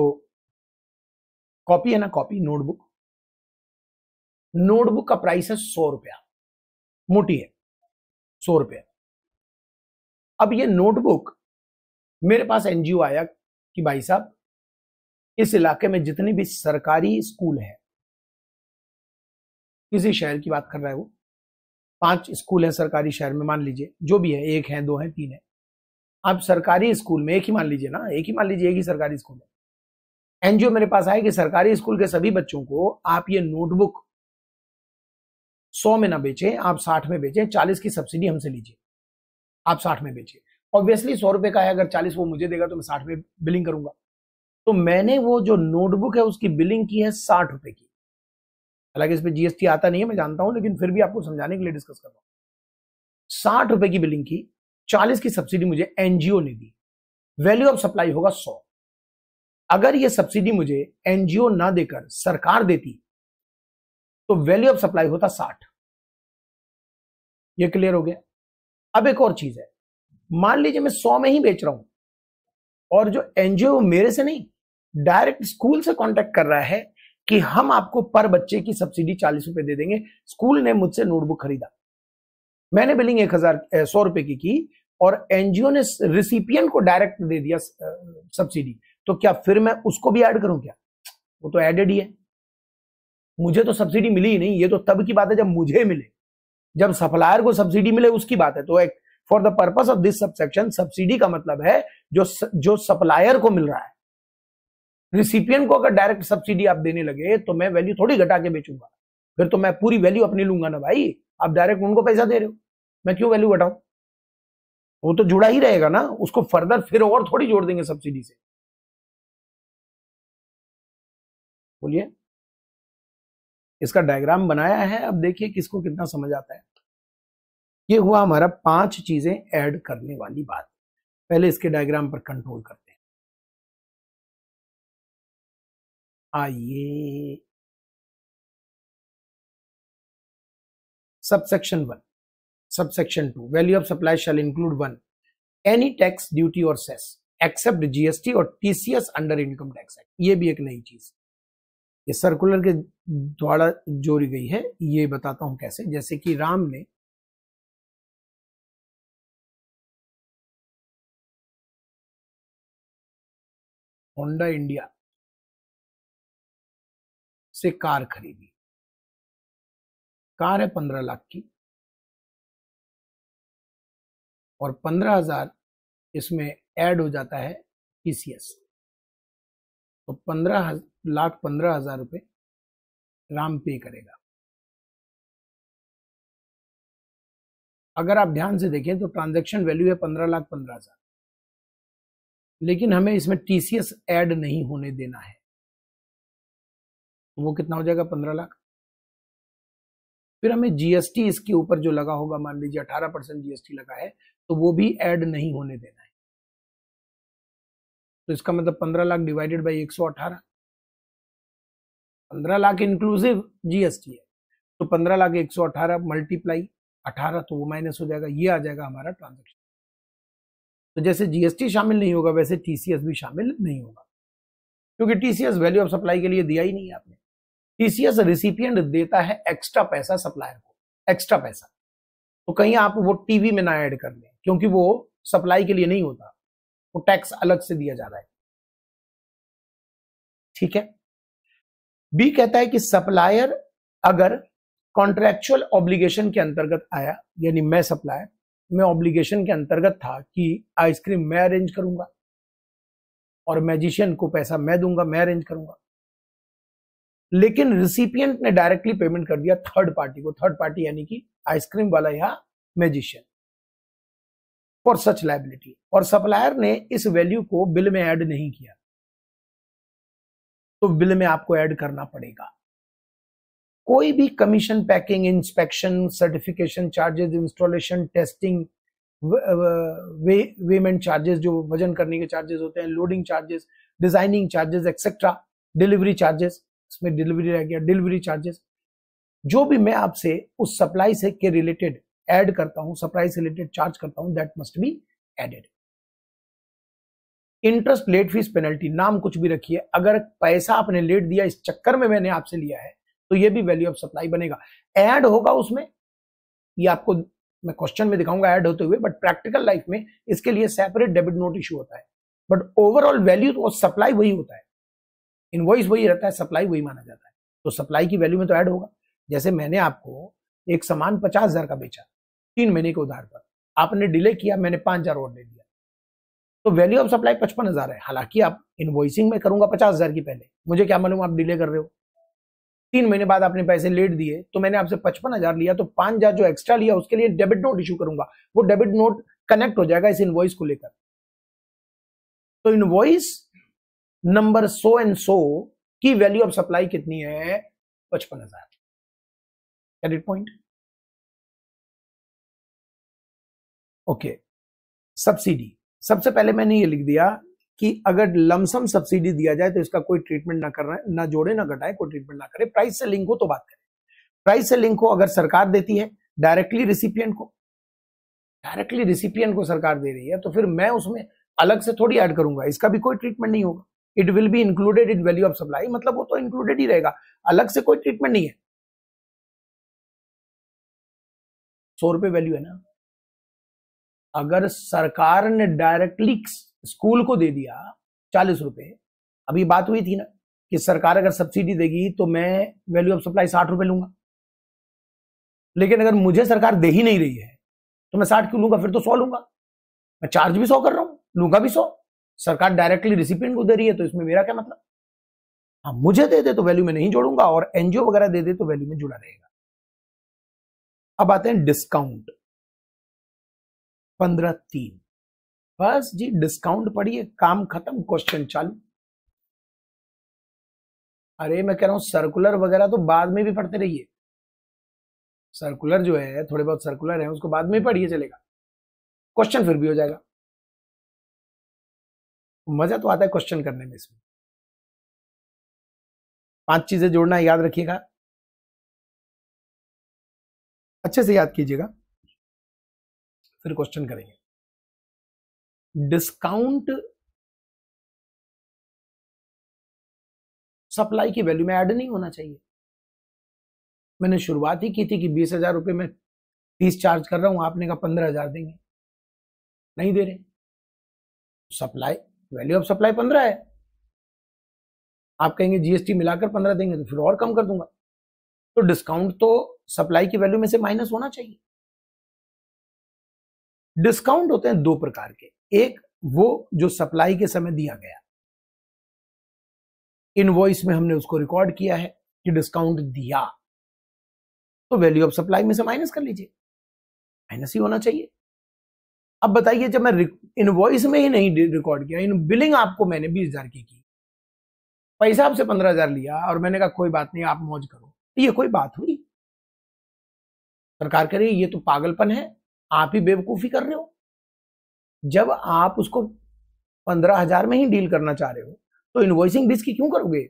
कॉपी है ना, कॉपी नोटबुक का प्राइस है 100 रुपया, मोटी है 100 रुपया। अब ये नोटबुक मेरे पास एनजीओ आया कि भाई साहब इस इलाके में जितने भी सरकारी स्कूल है, किसी शहर की बात कर रहा है वो, 5 स्कूल है सरकारी शहर में, मान लीजिए जो भी है, 1 है 2 है 3 है। आप सरकारी स्कूल में, एक ही मान लीजिए ना, एक ही सरकारी स्कूल है। एनजीओ मेरे पास आए कि सरकारी स्कूल के सभी बच्चों को आप ये नोटबुक 100 में ना बेचें, आप 60 में बेचें, 40 की सब्सिडी हमसे लीजिए, आप 60 में बेचें। ऑब्वियसली 100 रुपए का है, अगर 40 वो मुझे देगा तो मैं 60 में बिलिंग करूंगा। तो मैंने वो जो नोटबुक है उसकी बिलिंग की है 60 रुपए की। हालांकि इस पे जीएसटी आता नहीं है, मैं जानता हूं, लेकिन फिर भी आपको समझाने के लिए डिस्कस कर रहा हूं। 60 रुपए की बिलिंग की, 40 की सब्सिडी मुझे एनजीओ ने दी, वैल्यू ऑफ सप्लाई होगा 100। अगर ये सब्सिडी मुझे एनजीओ ना देकर सरकार देती तो वैल्यू ऑफ सप्लाई होता 60। ये क्लियर हो गया? अब एक और चीज है, मान लीजिए मैं 100 में ही बेच रहा हूं और जो एनजीओ मेरे से नहीं, डायरेक्ट स्कूल से कांटेक्ट कर रहा है कि हम आपको पर बच्चे की सब्सिडी 40 रुपए दे देंगे। स्कूल ने मुझसे नोटबुक खरीदा, मैंने बिलिंग 100 रुपए की और एनजीओ ने रिसिपिएंट को डायरेक्ट दे दिया सब्सिडी, तो क्या फिर मैं उसको भी ऐड करूं क्या? वो तो एडेड ही है, मुझे तो सब्सिडी मिली ही नहीं। ये तो तब की बात है जब मुझे मिले, जब सप्लायर को सब्सिडी मिले उसकी बात है। तो एक for the purpose of this subsection, subsidy का मतलब है जो सप्लायर को मिल रहा है। रिसिपिएंट को अगर डायरेक्ट सब्सिडी आप देने लगे तो मैं वैल्यू थोड़ी घटा के बेचूंगा, फिर तो मैं पूरी वैल्यू अपनी लूंगा ना भाई। आप डायरेक्ट उनको पैसा दे रहे हो, मैं क्यों वैल्यू घटाऊं? वो तो जुड़ा ही रहेगा ना, उसको फर्दर फिर और थोड़ी जोड़ देंगे सब्सिडी से। बोलिए, इसका डायग्राम बनाया है, अब देखिए किसको कितना समझ आता है। ये हुआ हमारा 5 चीजें ऐड करने वाली बात। पहले इसके डायग्राम पर कंट्रोल करते हैं। आइए, subsection 1, subsection 2, value of supply shall include 1 any tax, duty और सेस एक्सेप्ट जीएसटी और TCS under income tax act. ये भी एक नई चीज, ये सर्कुलर के द्वारा जोड़ी गई है। ये बताता हूं कैसे। जैसे कि राम ने होंडा इंडिया से कार खरीदी, कार है 15 लाख की और 15,000 इसमें ऐड हो जाता है टीसीएस, तो 15,15,000 रुपए राम पे करेगा। अगर आप ध्यान से देखें तो ट्रांजैक्शन वैल्यू है 15,15,000, लेकिन हमें इसमें टीसीएस ऐड नहीं होने देना है। वो कितना हो जाएगा? 15 लाख। फिर हमें जीएसटी इसके ऊपर जो लगा होगा, मान लीजिए 18% जीएसटी लगा है, तो वो भी ऐड नहीं होने देना है। तो इसका मतलब 15 lakh divided by 118, 15 lakh inclusive GST है, तो 15 लाख 118 मल्टीप्लाई 18, तो वो माइनस हो जाएगा। ये आ जाएगा हमारा ट्रांजेक्शन। तो जैसे जीएसटी शामिल नहीं होगा वैसे टीसीएस भी शामिल नहीं होगा, क्योंकि टीसीएस वैल्यू ऑफ सप्लाई के लिए दिया ही नहीं है आपने। टीसीएस रिसिपिएंट देता है एक्स्ट्रा पैसा सप्लायर को, एक्स्ट्रा पैसा। तो कहीं आप वो टीवी में ना ऐड कर लें, क्योंकि वो सप्लाई के लिए नहीं होता, वो टैक्स अलग से दिया जा रहा है। ठीक है। बी कहता है कि सप्लायर अगर कॉन्ट्रैक्चुअल ऑब्लिगेशन के अंतर्गत आया, यानी मैं सप्लायर, मैं ऑब्लिगेशन के अंतर्गत था कि आइसक्रीम मैं अरेंज करूंगा और मैजिशियन को पैसा मैं दूंगा, मैं अरेंज करूंगा, लेकिन रिसिपिएंट ने डायरेक्टली पेमेंट कर दिया थर्ड पार्टी को, थर्ड पार्टी यानी कि आइसक्रीम वाला या मैजिशियन, फॉर सच लायबिलिटी, और सप्लायर ने इस वैल्यू को बिल में ऐड नहीं किया, तो बिल में आपको ऐड करना पड़ेगा। कोई भी commission, packing, inspection, certification charges, installation, testing, weighment charges जो वजन करने के चार्जेस होते हैं, loading charges, designing charges etcetera, delivery charges, इसमें डिलीवरी रह गया, डिलीवरी चार्जेस, जो भी मैं आपसे उस सप्लाई से के रिलेटेड ऐड करता हूं, सप्लाई से रिलेटेड चार्ज करता हूं, that must be added. Interest, late fees, penalty, नाम कुछ भी रखिए, अगर पैसा आपने लेट दिया इस चक्कर में मैंने आपसे लिया है तो ये भी वैल्यू ऑफ सप्लाई बनेगा, ऐड होगा उसमें। ये आपको मैं क्वेश्चन में दिखाऊंगा ऐड होते हुए, बट प्रैक्टिकल लाइफ में इसके लिए सेपरेट डेबिट नोट इशू होता है, बट ओवरऑल वैल्यू तो सप्लाई वही होता है, इनवॉइस वही रहता है, सप्लाई वही माना जाता है, तो सप्लाई की वैल्यू में तो ऐड होगा। जैसे मैंने आपको एक सामान 50,000 का बेचा 3 महीने के उधार पर, आपने डिले किया, मैंने 5,000 और दे दिया, तो वैल्यू ऑफ सप्लाई 55,000 है। हालांकि आप इनवॉइसिंग में करूंगा 50,000 की पहले, मुझे क्या मालूम आप डिले कर रहे हो, 3 महीने बाद आपने पैसे लेट दिए, तो मैंने आपसे 55,000 लिया, तो 5,000 जो एक्स्ट्रा लिया उसके लिए डेबिट नोट इशू करूंगा, वो डेबिट नोट कनेक्ट हो जाएगा इस इनवॉइस को लेकर। तो invoice number so and so की वैल्यू ऑफ सप्लाई कितनी है, 55,000। Edit point. ओके, सब्सिडी, सबसे पहले मैंने ये लिख दिया कि अगर लमसम सब्सिडी दिया जाए तो इसका कोई ट्रीटमेंट ना करना है, ना जोड़े ना घटाए, कोई ट्रीटमेंट ना करे। प्राइस से लिंक हो तो बात करें, प्राइस से लिंक हो अगर सरकार देती है डायरेक्टली रिसिपिएंट को सरकार दे रही है, तो फिर मैं उसमें अलग से थोड़ी ऐड करूंगा, इसका भी कोई ट्रीटमेंट नहीं होगा। It will be included in value of supply, मतलब वो तो इंक्लूडेड ही रहेगा, अलग से कोई ट्रीटमेंट नहीं है। 100 रुपए वैल्यू है ना, अगर सरकार ने डायरेक्टली स्कूल को दे दिया 40 रुपए, अभी बात हुई थी ना कि सरकार अगर सब्सिडी देगी तो मैं वैल्यू ऑफ सप्लाई 60 रुपए लूंगा, लेकिन अगर मुझे सरकार दे ही नहीं रही है तो मैं 60 क्यों लूंगा, फिर तो 100 लूंगा। मैं चार्ज भी 100 कर रहा हूं, लूंगा भी 100, सरकार डायरेक्टली रिसिपिएंट को दे रही है तो इसमें मेरा क्या मतलब। हाँ, मुझे दे दे तो वैल्यू में नहीं जोड़ूंगा, और एनजीओ वगैरह दे दे तो वैल्यू में जुड़ा रहेगा। अब आते हैं डिस्काउंट, 15(3), बस जी डिस्काउंट पढ़िए, काम खत्म, क्वेश्चन चालू। अरे मैं कह रहा हूं सर्कुलर वगैरह तो बाद में भी पढ़ते रहिए, सर्कुलर जो है थोड़े बहुत सर्कुलर है उसको बाद में पढ़िए चलेगा, क्वेश्चन फिर भी हो जाएगा। मजा तो आता है क्वेश्चन करने में। इसमें 5 चीजें जोड़ना याद रखिएगा, अच्छे से याद कीजिएगा, फिर क्वेश्चन करेंगे। डिस्काउंट सप्लाई की वैल्यू में ऐड नहीं होना चाहिए। मैंने शुरुआत ही की थी कि 20,000 रुपए में फीस चार्ज कर रहा हूं, आपने कहा 15,000 देंगे, नहीं दे रहे। सप्लाई वैल्यू ऑफ सप्लाई 15 है, आप कहेंगे जीएसटी मिलाकर 15 देंगे तो फिर और कम कर दूंगा, तो डिस्काउंट तो सप्लाई की वैल्यू में से माइनस होना चाहिए। डिस्काउंट होते हैं 2 प्रकार के, एक वो जो सप्लाई के समय दिया गया, इनवॉइस में हमने उसको रिकॉर्ड किया है कि डिस्काउंट दिया, तो वैल्यू ऑफ सप्लाई में से माइनस कर लीजिए, माइनस ही होना चाहिए। अब बताइए जब मैं इनवॉइस में ही नहीं रिकॉर्ड किया, इन बिलिंग आपको मैंने 20,000 की पैसा आपसे 15,000 लिया और मैंने कहा कोई बात नहीं आप मौज करो, ये कोई बात हुई? सरकार कह रही है ये तो पागलपन है, आप ही बेवकूफी कर रहे हो। जब आप उसको 15,000 में ही डील करना चाह रहे हो तो इनवॉइसिंग 20 की क्यों करोगे?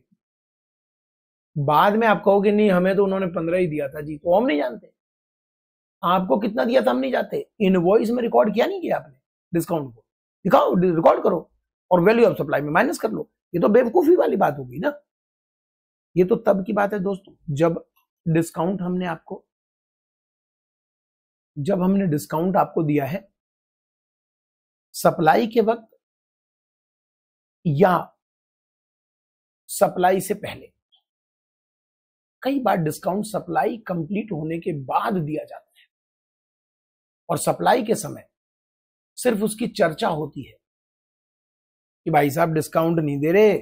बाद में आप कहोगे नहीं हमें तो उन्होंने 15 ही दिया था जी, तो हम नहीं जानते आपको कितना दिया था, हम नहीं जानते। इनवॉइस में रिकॉर्ड किया नहीं किया आपने, डिस्काउंट को दिखाओ, रिकॉर्ड करो और वैल्यू ऑफ सप्लाई में माइनस कर लो, ये तो बेवकूफी वाली बात होगी ना। ये तो तब की बात है दोस्तों जब हमने डिस्काउंट आपको दिया है सप्लाई के वक्त या सप्लाई से पहले। कई बार डिस्काउंट सप्लाई कंप्लीट होने के बाद दिया जाता है और सप्लाई के समय सिर्फ उसकी चर्चा होती है कि भाई साहब डिस्काउंट नहीं दे रहे,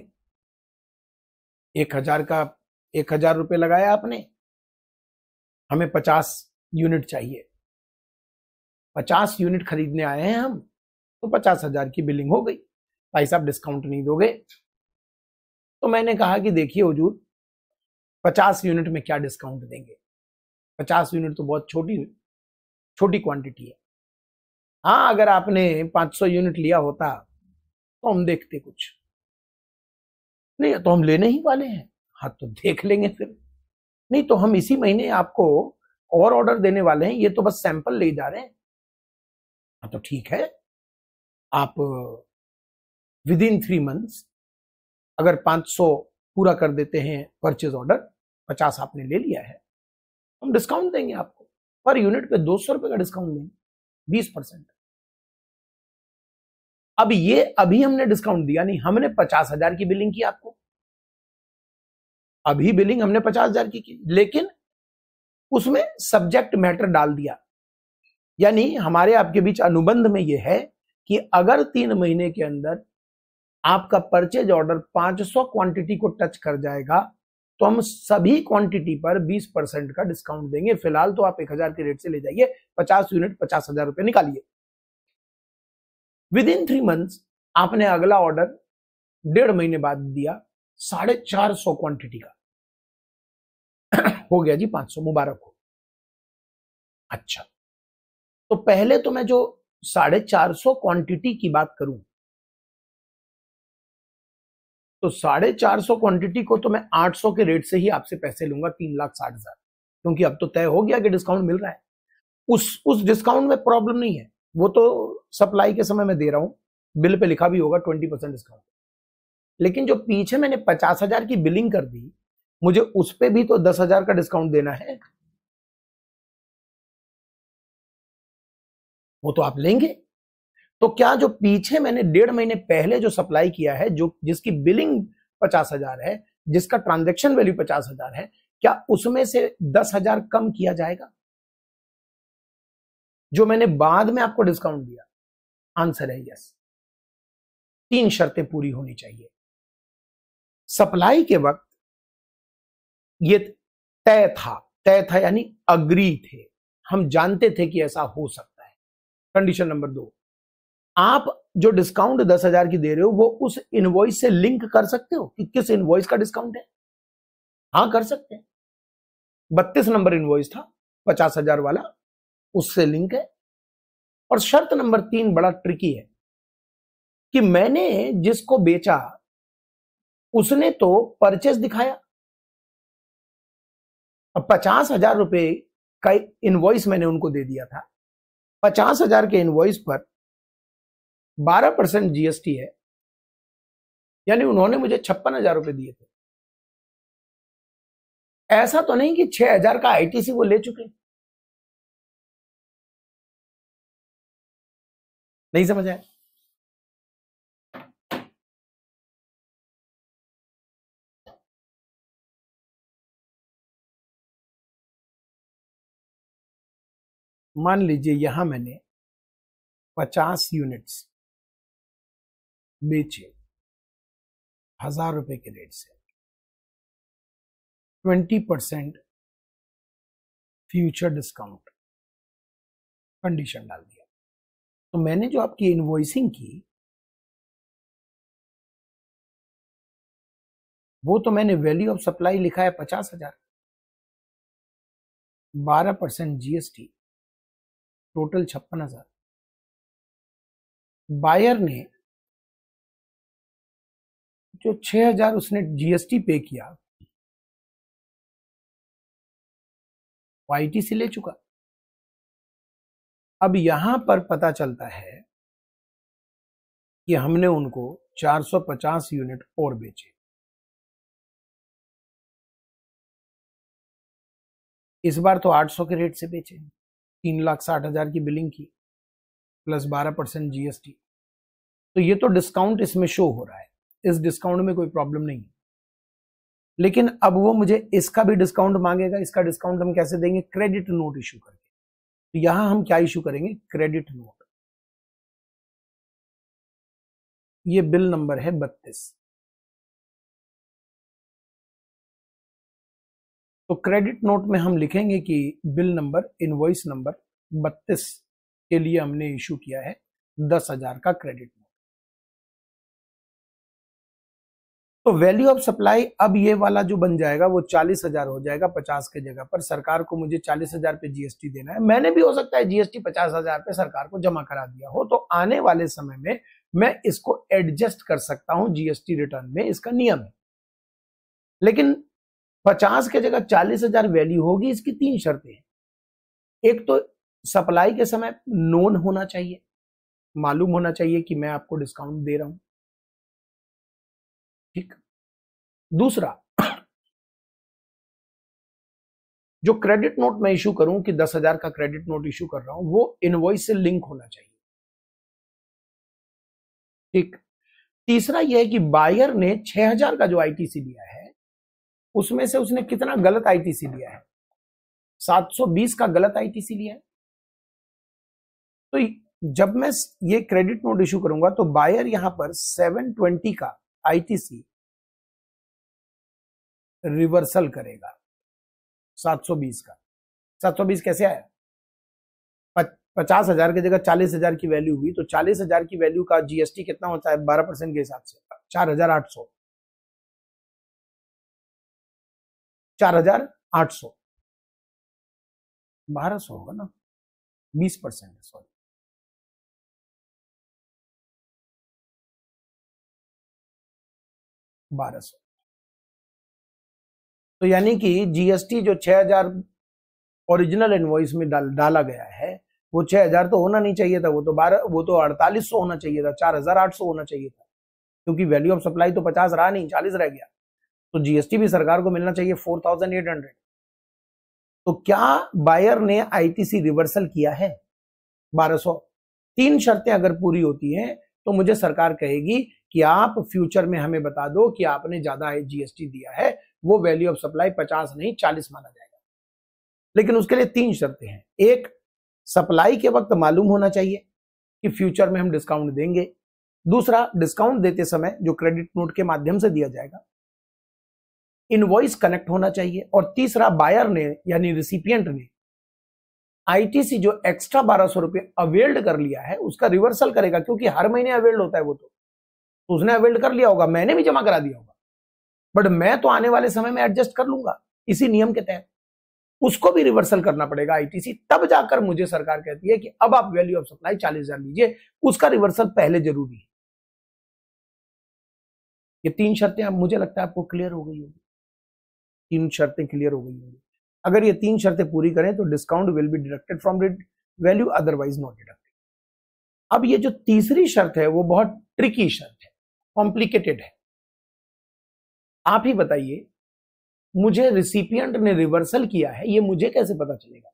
1,000 रुपए लगाया आपने, हमें 50 यूनिट चाहिए, 50 यूनिट खरीदने आए हैं हम, तो 50,000 की बिलिंग हो गई, भाई साहब डिस्काउंट नहीं दोगे। तो मैंने कहा कि देखिए हुजूर 50 यूनिट में क्या डिस्काउंट देंगे, 50 यूनिट तो बहुत छोटी क्वांटिटी है। हाँ अगर आपने 500 यूनिट लिया होता तो हम देखते कुछ नहीं, तो हम लेने ही वाले हैं, हाँ तो देख लेंगे फिर, नहीं तो हम इसी महीने आपको और ऑर्डर देने वाले हैं, ये तो बस सैंपल ले जा रहे हैं। हाँ तो ठीक है, आप विद इन 3 मंथ्स अगर 500 पूरा कर देते हैं परचेज ऑर्डर, 50 आपने ले लिया है, हम डिस्काउंट देंगे आपको, पर यूनिट पे 200 रुपए का डिस्काउंट देंगे, 20%। अब ये अभी हमने डिस्काउंट दिया नहीं, हमने 50,000 की बिलिंग की आपको, अभी बिलिंग हमने 50,000 की, लेकिन उसमें सब्जेक्ट मैटर डाल दिया, यानी हमारे आपके बीच अनुबंध में यह है कि अगर 3 महीने के अंदर आपका परचेज ऑर्डर 500 क्वांटिटी को टच कर जाएगा तो हम सभी क्वांटिटी पर 20% का डिस्काउंट देंगे। फिलहाल तो आप 1,000 के रेट से ले जाइए, 50 यूनिट 50,000 रुपए निकालिए। विद इन 3 मंथ्स आपने अगला ऑर्डर 1.5 महीने बाद दिया 450 क्वांटिटी का हो गया जी 500, मुबारक हो। अच्छा तो पहले तो मैं जो 450 क्वांटिटी की बात करूं तो 450 क्वांटिटी को तो मैं 800 के रेट से ही आपसे पैसे लूंगा, 3,60,000, क्योंकि अब तो तय हो गया कि डिस्काउंट मिल रहा है। उस डिस्काउंट में प्रॉब्लम नहीं है, वो तो सप्लाई के समय में दे रहा हूं, बिल पे लिखा भी होगा 20% डिस्काउंट। लेकिन जो पीछे मैंने 50,000 की बिलिंग कर दी, मुझे उस पे भी तो 10,000 का डिस्काउंट देना है, वो तो आप लेंगे। तो क्या जो पीछे मैंने 1.5 महीने पहले जो सप्लाई किया है, जो जिसकी बिलिंग 50,000 है, जिसका ट्रांजैक्शन वैल्यू 50,000 है, क्या उसमें से 10,000 कम किया जाएगा जो मैंने बाद में आपको डिस्काउंट दिया? आंसर है यस। 3 शर्तें पूरी होनी चाहिए। सप्लाई के वक्त ये तय था यानी अग्री थे, हम जानते थे कि ऐसा हो सकता है। कंडीशन नंबर 2, आप जो डिस्काउंट 10,000 की दे रहे हो वो उस इनवॉइस से लिंक कर सकते हो कि किस इनवॉइस का डिस्काउंट है? हाँ कर सकते हैं, 32 नंबर इनवॉइस था 50,000 वाला, उससे लिंक है। और शर्त नंबर 3 बड़ा ट्रिकी है कि मैंने जिसको बेचा उसने तो परचेज दिखाया, अब 50,000 रुपए का इनवॉइस मैंने उनको दे दिया था, 50,000 के इनवॉइस पर 12% जीएसटी है, यानी उन्होंने मुझे 56,000 रुपए दिए थे। ऐसा तो नहीं कि 6,000 का आईटीसी वो ले चुके, नहीं समझ आया? मान लीजिए यहां मैंने 50 यूनिट्स बेचे 1,000 रुपए के रेट से, 20% फ्यूचर डिस्काउंट कंडीशन डाल दिया, तो मैंने जो आपकी इनवॉइसिंग की वो तो मैंने वैल्यू ऑफ सप्लाई लिखा है 50,000, 12% जीएसटी, टोटल 56,000। बायर ने जो 6,000 उसने जीएसटी पे किया वो आईटीसी ले चुका। अब यहां पर पता चलता है कि हमने उनको 450 यूनिट और बेचे, इस बार तो 800 के रेट से बेचे, 3,60,000 की बिलिंग की प्लस 12% जीएसटी। तो ये तो डिस्काउंट इसमें शो हो रहा है, इस डिस्काउंट में कोई प्रॉब्लम नहीं है। लेकिन अब वो मुझे इसका भी डिस्काउंट मांगेगा। इसका डिस्काउंट हम कैसे देंगे? क्रेडिट नोट इशू करके। तो यहां हम क्या इशू करेंगे? Credit note. ये बिल नंबर है 32। तो क्रेडिट नोट में हम लिखेंगे कि बिल नंबर, इनवॉइस नंबर 32 के लिए हमने इशू किया है 10,000 का क्रेडिट नोट। तो वैल्यू ऑफ सप्लाई अब ये वाला जो बन जाएगा वो 40,000 हो जाएगा 50 के जगह पर। सरकार को मुझे 40,000 पे जीएसटी देना है। मैंने भी हो सकता है जीएसटी 50,000 पे सरकार को जमा करा दिया हो, तो आने वाले समय में मैं इसको एडजस्ट कर सकता हूं जीएसटी रिटर्न में, इसका नियम है। लेकिन 50 के जगह 40,000 वैल्यू होगी, इसकी 3 शर्तें हैं। एक तो सप्लाई के समय नोन होना चाहिए, मालूम होना चाहिए कि मैं आपको डिस्काउंट दे रहा हूं, ठीक। दूसरा, जो क्रेडिट नोट मैं इशू करूं कि 10,000 का क्रेडिट नोट इशू कर रहा हूं, वो इनवॉइस से लिंक होना चाहिए, ठीक। तीसरा यह है कि बायर ने 6,000 का जो आईटीसी लिया है उसमें से उसने कितना गलत आईटीसी लिया है? 720 का गलत आईटीसी लिया है। तो जब मैं ये क्रेडिट नोट इशू करूंगा तो बायर यहां पर 720 का आईटीसी रिवर्सल करेगा 720 का। 720 कैसे आया? 50,000 की जगह 40,000 की वैल्यू हुई, तो 40,000 की वैल्यू का जीएसटी कितना होता है 12% के हिसाब से? 4,800। 4,800 1200 होगा ना, 20% है, सॉरी। $1,200। तो यानी कि जीएसटी जो 6,000 ओरिजिनल इनवॉइस में डाला गया है, वो 6,000 तो होना नहीं चाहिए था, वो तो 4,800 होना चाहिए था, 4,800 होना चाहिए था, क्योंकि वैल्यू ऑफ सप्लाई तो 50 रहा नहीं, 40 रह गया। तो जीएसटी भी सरकार को मिलना चाहिए 4,800। तो क्या बायर ने आईटीसी रिवर्सल किया है 1,200? 3 शर्तें अगर पूरी होती हैं तो मुझे सरकार कहेगी कि आप फ्यूचर में हमें बता दो कि आपने ज्यादा जीएसटी दिया है, वो वैल्यू ऑफ सप्लाई 50 नहीं 40 माना जाएगा। लेकिन उसके लिए 3 शर्तें हैं। एक, सप्लाई के वक्त मालूम होना चाहिए कि फ्यूचर में हम डिस्काउंट देंगे। दूसरा, डिस्काउंट देते समय जो क्रेडिट नोट के माध्यम से दिया जाएगा, इनवॉइस कनेक्ट होना चाहिए। और तीसरा, बायर ने यानी रिसिपिएंट ने आईटीसी जो एक्स्ट्रा 1,200 रुपए अवेल्ड कर लिया है उसका रिवर्सल करेगा, क्योंकि हर महीने अवेल्ड होता है वो, तो उसने अवेल्ड कर लिया होगा, मैंने भी जमा करा दिया होगा, बट मैं तो आने वाले समय में एडजस्ट कर लूंगा इसी नियम के तहत। उसको भी रिवर्सल करना पड़ेगा आईटीसी, तब जाकर मुझे सरकार कहती है कि अब आप वैल्यू ऑफ सप्लाई 40,000 लीजिए, उसका रिवर्सल पहले जरूरी है। ये 3 शर्तें अब मुझे लगता है आपको क्लियर हो गई होगी, 3 शर्तें क्लियर हो गई होंगी। अगर ये 3 शर्तें पूरी करें तो discount will be deducted from value, otherwise not deducted. अब ये जो तीसरी शर्त है वो बहुत ट्रिकी शर्त है, कॉम्प्लिकेटेड है। आप ही बताइए, मुझे रिसिपिएंट ने रिवर्सल किया है, ये मुझे कैसे पता चलेगा?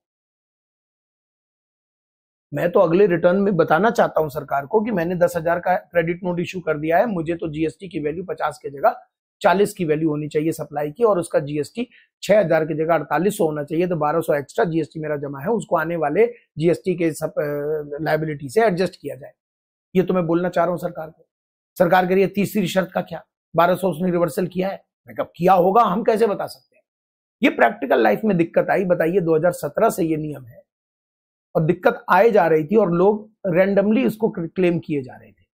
मैं तो अगले रिटर्न में बताना चाहता हूं सरकार को कि मैंने 10,000 का क्रेडिट नोट इशू कर दिया है, मुझे तो जीएसटी की वैल्यू 50 की जगह 40 की वैल्यू होनी चाहिए सप्लाई की, और उसका जीएसटी 6,000 की जगह 4,800 होना चाहिए, तो 1,200 एक्स्ट्रा जीएसटी मेरा जमा है, उसको आने वाले जीएसटी के लायबिलिटी से एडजस्ट किया जाए। ये तो मैं बोलना चाह रहा हूं सरकार को। सरकार कह रही है तीसरी शर्त का क्या, 1,200 उसने रिवर्सल किया है। मैं कब किया होगा हम कैसे बता सकते हैं? ये प्रैक्टिकल लाइफ में दिक्कत आई। बताइए, 2017 से ये नियम है और दिक्कत आए जा रही थी और लोग रैंडमली इसको क्लेम किए जा रहे थे,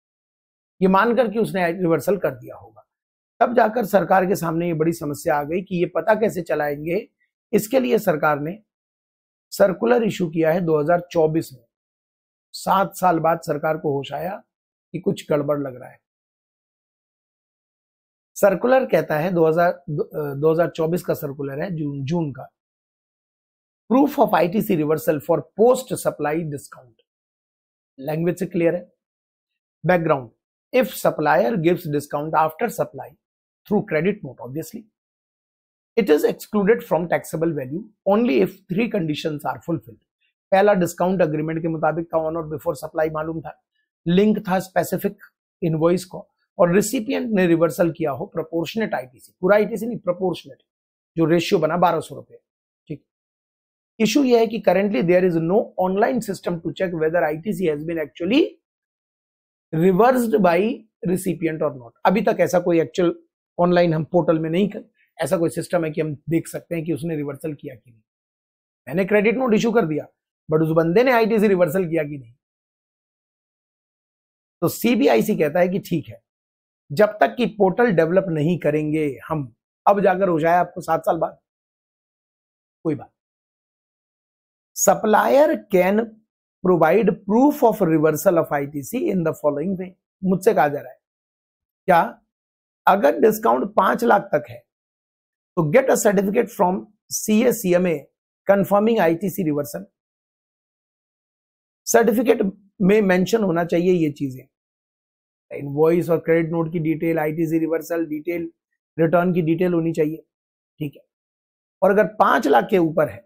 ये मानकर कि उसने रिवर्सल कर दिया होगा। तब जाकर सरकार के सामने ये बड़ी समस्या आ गई कि ये पता कैसे चलाएंगे। इसके लिए सरकार ने सर्कुलर इशू किया है 2024 में। 7 साल बाद सरकार को होश आया कि कुछ गड़बड़ लग रहा है। सर्कुलर कहता है 2024 का सर्कुलर है, जून का, proof of ITC reversal for post supply discount. Language से क्लियर है। Background, if supplier gives discount after supply through credit note, obviously it is excluded from taxable value only if 3 conditions are fulfilled. पहला discount agreement के मुताबिक था, on और before supply मालूम था, link था स्पेसिफिक इनवॉइस को, और रिसिपिएंट ने रिवर्सल किया हो प्रोपोर्शनेट आईटीसी, पूरा आईटीसी नहीं, प्रोपोर्शनेट, जो रेशियो बना 1200 रुपए। ठीक, इशू यह है कि currently there is no online system to check whether ITC has been actually reversed by recipient और नॉट। अभी तक ऐसा कोई एक्चुअल ऑनलाइन हम पोर्टल में नहीं कर, ऐसा कोई सिस्टम है कि हम देख सकते हैं कि उसने रिवर्सल किया कि नहीं। मैंने क्रेडिट नोट इशू कर दिया, बट उस बंदे ने आईटीसी रिवर्सल किया कि नहीं। तो सीबीआईसी कहता है कि ठीक है, जब तक कि पोर्टल डेवलप नहीं करेंगे हम, अब जाकर हो जाए आपको 7 साल बाद, कोई बात। Supplier can provide proof of reversal of ITC in the following वे। मुझसे कहा जा रहा है क्या, अगर डिस्काउंट 5 लाख तक है तो get a certificate from CACMA confirming ITC reversal. Certificate में मेंशन होना चाहिए ये चीजें, इनवॉइस और क्रेडिट नोट की detail, ITC reversal detail, return की डिटेल होनी चाहिए। ठीक है, और अगर 5 लाख के ऊपर है,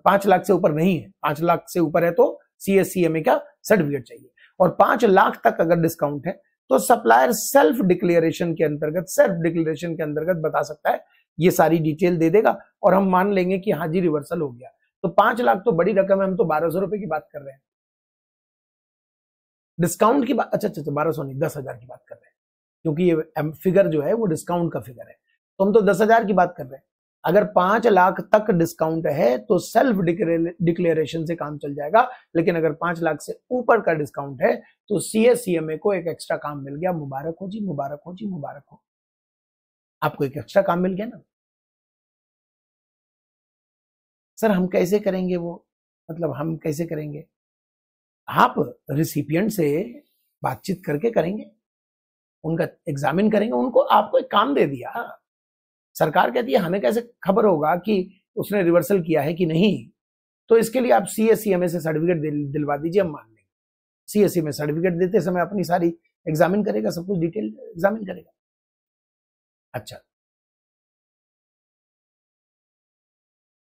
5 लाख से ऊपर नहीं है, 5 लाख से ऊपर है तो CACMA का सर्टिफिकेट चाहिए, और 5 लाख तक अगर डिस्काउंट है तो सप्लायर सेल्फ डिक्लेरेशन के अंतर्गत बता सकता है, ये सारी डिटेल दे देगा और हम मान लेंगे कि हाँ जी रिवर्सल हो गया। तो 5 लाख तो बड़ी रकम है, हम तो 1200 रुपए की बात कर रहे हैं, डिस्काउंट की बात, अच्छा 1200 नहीं, 10,000 की बात कर रहे हैं, क्योंकि ये फिगर जो है वो डिस्काउंट का फिगर है, तो हम तो 10,000 की बात कर रहे हैं। अगर 5 लाख तक डिस्काउंट है तो सेल्फ डिक्लेरेशन से काम चल जाएगा, लेकिन अगर 5 लाख से ऊपर का डिस्काउंट है तो CACMA को एक एक्स्ट्रा काम मिल गया। मुबारक हो जी, मुबारक हो जी, मुबारक हो, आपको एक एक्स्ट्रा काम मिल गया ना। सर हम कैसे करेंगे वो, मतलब हम कैसे करेंगे? आप रिसिपिएंट से बातचीत करके करेंगे, उनका एग्जामिन करेंगे, उनको आपको एक काम दे दिया, सरकार कहती है हमें कैसे खबर होगा कि उसने रिवर्सल किया है कि नहीं, तो इसके लिए आप CACMA से सर्टिफिकेट दिलवा दीजिए, हम मान लेंगे। CACMA सर्टिफिकेट देते समय अपनी सारी एग्जामिन करेगा, सब कुछ डिटेल एग्जामिन करेगा। अच्छा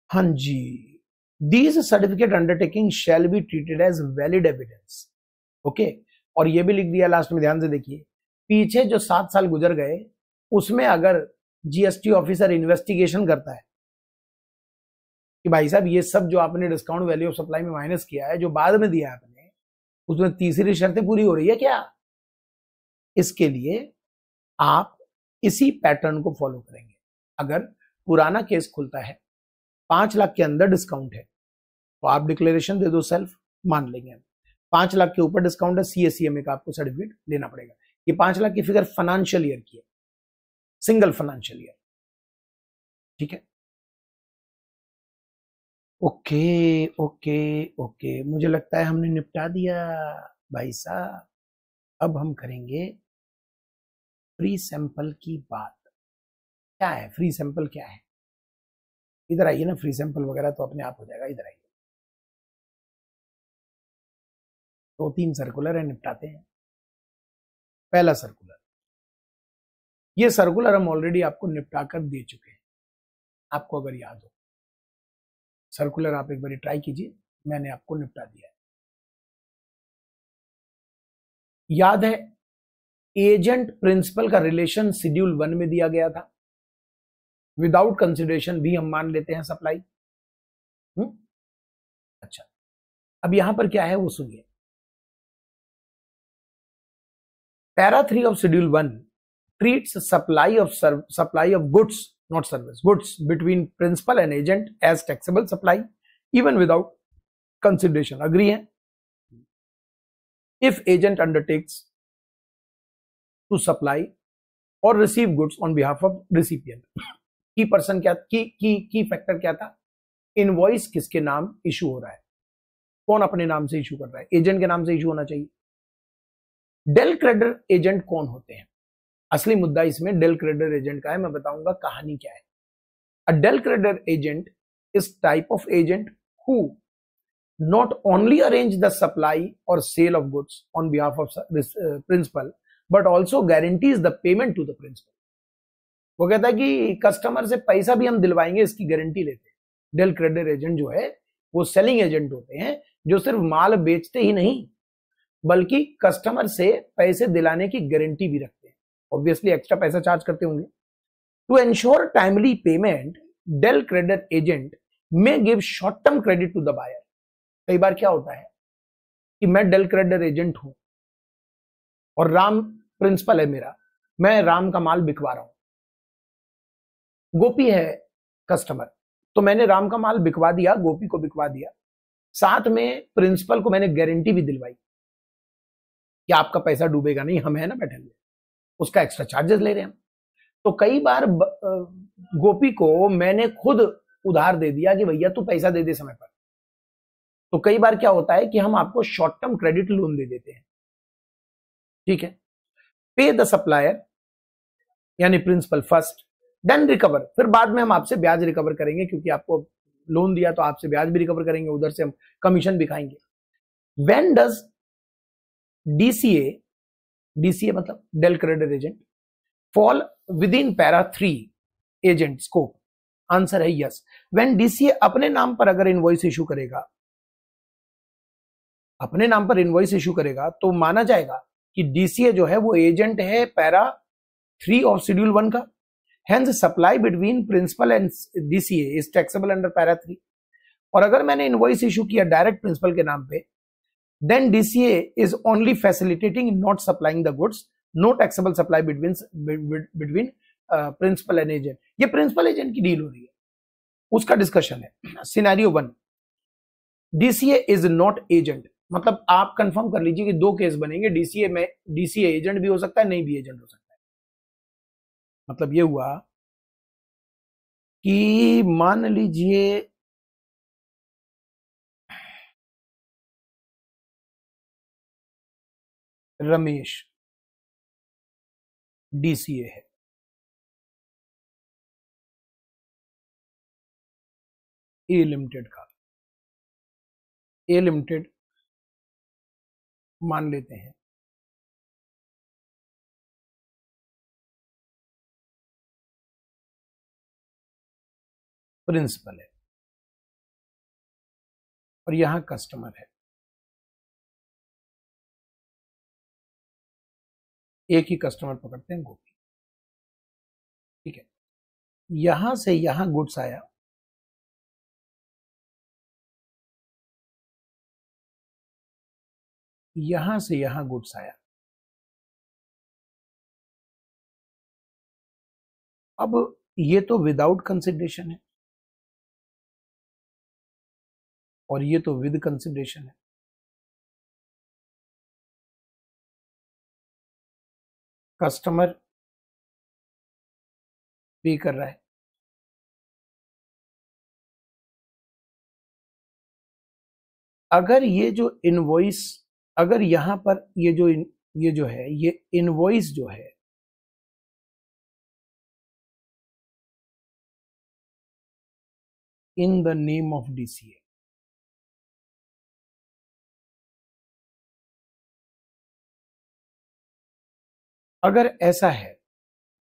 हाँ जी, these certificate undertaking shall be treated as valid evidence. Okay, और ये भी लिख दिया लास्ट में, ध्यान से देखिए, पीछे जो 7 साल गुजर गए उसमें अगर GST ऑफिसर इन्वेस्टिगेशन करता है कि भाई साहब ये सब जो आपने डिस्काउंट वैल्यू ऑफ सप्लाई में माइनस किया है, जो बाद में दिया आपने, उसमें तीसरी शर्तें पूरी हो रही है क्या, इसके लिए आप इसी पैटर्न को फॉलो करेंगे। अगर पुराना केस खुलता है, 5 लाख के अंदर डिस्काउंट है तो आप डिक्लेरेशन दे दो, सेल्फ मान लेंगे हम। 5 लाख के ऊपर डिस्काउंट है, CACMA का आपको सर्टिफिकेट लेना पड़ेगा। ये 5 लाख की फिगर फाइनेंशियल ईयर की है, सिंगल फाइनेंशियल ईयर। ठीक है, ओके ओके ओके, मुझे लगता है हमने निपटा दिया भाई साहब। अब हम करेंगे फ्री सैंपल की बात। क्या है फ्री सैंपल, क्या है? इधर आइए ना, फ्री सैंपल वगैरह तो अपने आप हो जाएगा, इधर आइए। 2-3 सर्कुलर है, निपटाते हैं। पहला सर्कुलर, ये सर्कुलर हम ऑलरेडी आपको निपटा कर दे चुके हैं, आपको अगर याद हो। सर्कुलर आप एक बार ट्राई कीजिए, मैंने आपको निपटा दिया है। याद है, एजेंट प्रिंसिपल का रिलेशन शेड्यूल 1 में दिया गया था, विदाउट कंसिडरेशन भी हम मान लेते हैं सप्लाई। अच्छा, अब यहां पर क्या है वो सुनिए। Para 3 of Schedule 1 treats supply of goods, not service, goods between principal and agent as taxable supply even without consideration. Agree है? If agent undertakes to supply or receive goods on behalf of recipient, की person क्या, की factor क्या था? Invoice किसके नाम issue हो रहा है, कौन अपने नाम से इशू कर रहा है? एजेंट के नाम से इशू होना चाहिए। डेल क्रेडिटर एजेंट कौन होते हैं? असली मुद्दा इसमें डेल क्रेडिटर एजेंट का है, मैं बताऊंगा कहानी क्या है। A del credere agent is type of agent who not only arrange the supply or sale of goods on behalf of this principal, but also guarantees the payment to the principal. वो कहता है कि customer से पैसा भी हम दिलवाएंगे, इसकी guarantee लेते हैं। डेल क्रेडिट एजेंट जो है वो सेलिंग एजेंट होते हैं, जो सिर्फ माल बेचते ही नहीं बल्कि कस्टमर से पैसे दिलाने की गारंटी भी रखते हैं। ऑब्वियसली एक्स्ट्रा पैसा चार्ज करते होंगे। To ensure timely payment, del credit agent में give short term credit to the buyer. कई बार क्या होता है कि मैं डेल क्रेडिट एजेंट हूं और राम प्रिंसिपल है मेरा, मैं राम का माल बिकवा रहा हूं, गोपी है कस्टमर, तो मैंने राम का माल बिकवा दिया, गोपी को बिकवा दिया, साथ में प्रिंसिपल को मैंने गारंटी भी दिलवाई कि आपका पैसा डूबेगा नहीं, हम है ना बैठे हुए, उसका एक्स्ट्रा चार्जेस ले रहे हैं। तो कई बार गोपी को मैंने खुद उधार दे दिया कि भैया तू पैसा दे दे समय पर। तो कई बार क्या होता है कि हम आपको शॉर्ट टर्म क्रेडिट लोन दे देते हैं, ठीक है। पे द सप्लायर यानी प्रिंसिपल फर्स्ट, देन रिकवर, फिर बाद में हम आपसे ब्याज रिकवर करेंगे, क्योंकि आपको लोन दिया तो आपसे ब्याज भी रिकवर करेंगे, उधर से हम कमीशन भी खाएंगे। व्हेन डज डीसीए, डीसीए मतलब del credit agent, fall within para 3 agent scope? Answer है यस। व्हेन डीसीए अपने नाम पर अगर इनवॉइस इशू करेगा, अपने नाम पर इनवॉइस इशू करेगा तो माना जाएगा कि डीसीए जो है वो एजेंट है पैरा 3 ऑफ शेड्यूल 1 का। Hence supply between principal and DCA is taxable under para 3। और अगर मैंने इनवॉइस इशू किया डायरेक्ट प्रिंसिपल के नाम पे, then DCA is only facilitating, not supplying the goods, no taxable supply between principal and agent। ये principal agent की deal हो रही है, उसका डिस्कशन है। Scenario 1, DCA is not agent, मतलब आप कंफर्म कर लीजिए कि दो केस बनेंगे, डीसीए में डीसीए एजेंट भी हो सकता है, नहीं भी एजेंट हो सकता है। मतलब ये हुआ कि मान लीजिए रमेश डीसीए है, ए लिमिटेड का, ए लिमिटेड मान लेते हैं प्रिंसिपल है और यहां कस्टमर है, एक ही कस्टमर पकड़ते हैं गोपी, ठीक है। यहां से यहां गुड्स आया, यहां से यहां गुड्स आया। अब ये तो विदाउट कंसिडरेशन है और ये तो विद कंसिडरेशन है। कस्टमर पे कर रहा है, अगर ये जो इनवॉइस, अगर यहां पर ये जो है ये इनवॉइस जो है in the name of DCA, अगर ऐसा है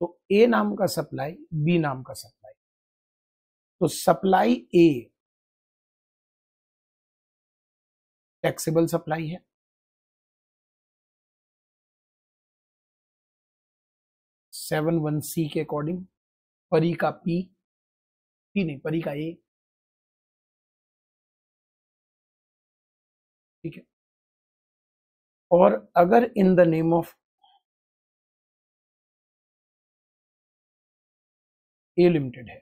तो ए नाम का सप्लाई, बी नाम का सप्लाई, तो सप्लाई ए टैक्सेबल सप्लाई है, 7(1)(c) के अकॉर्डिंग, परी का पी नहीं, परी का ए, ठीक है। और अगर in the name of A limited है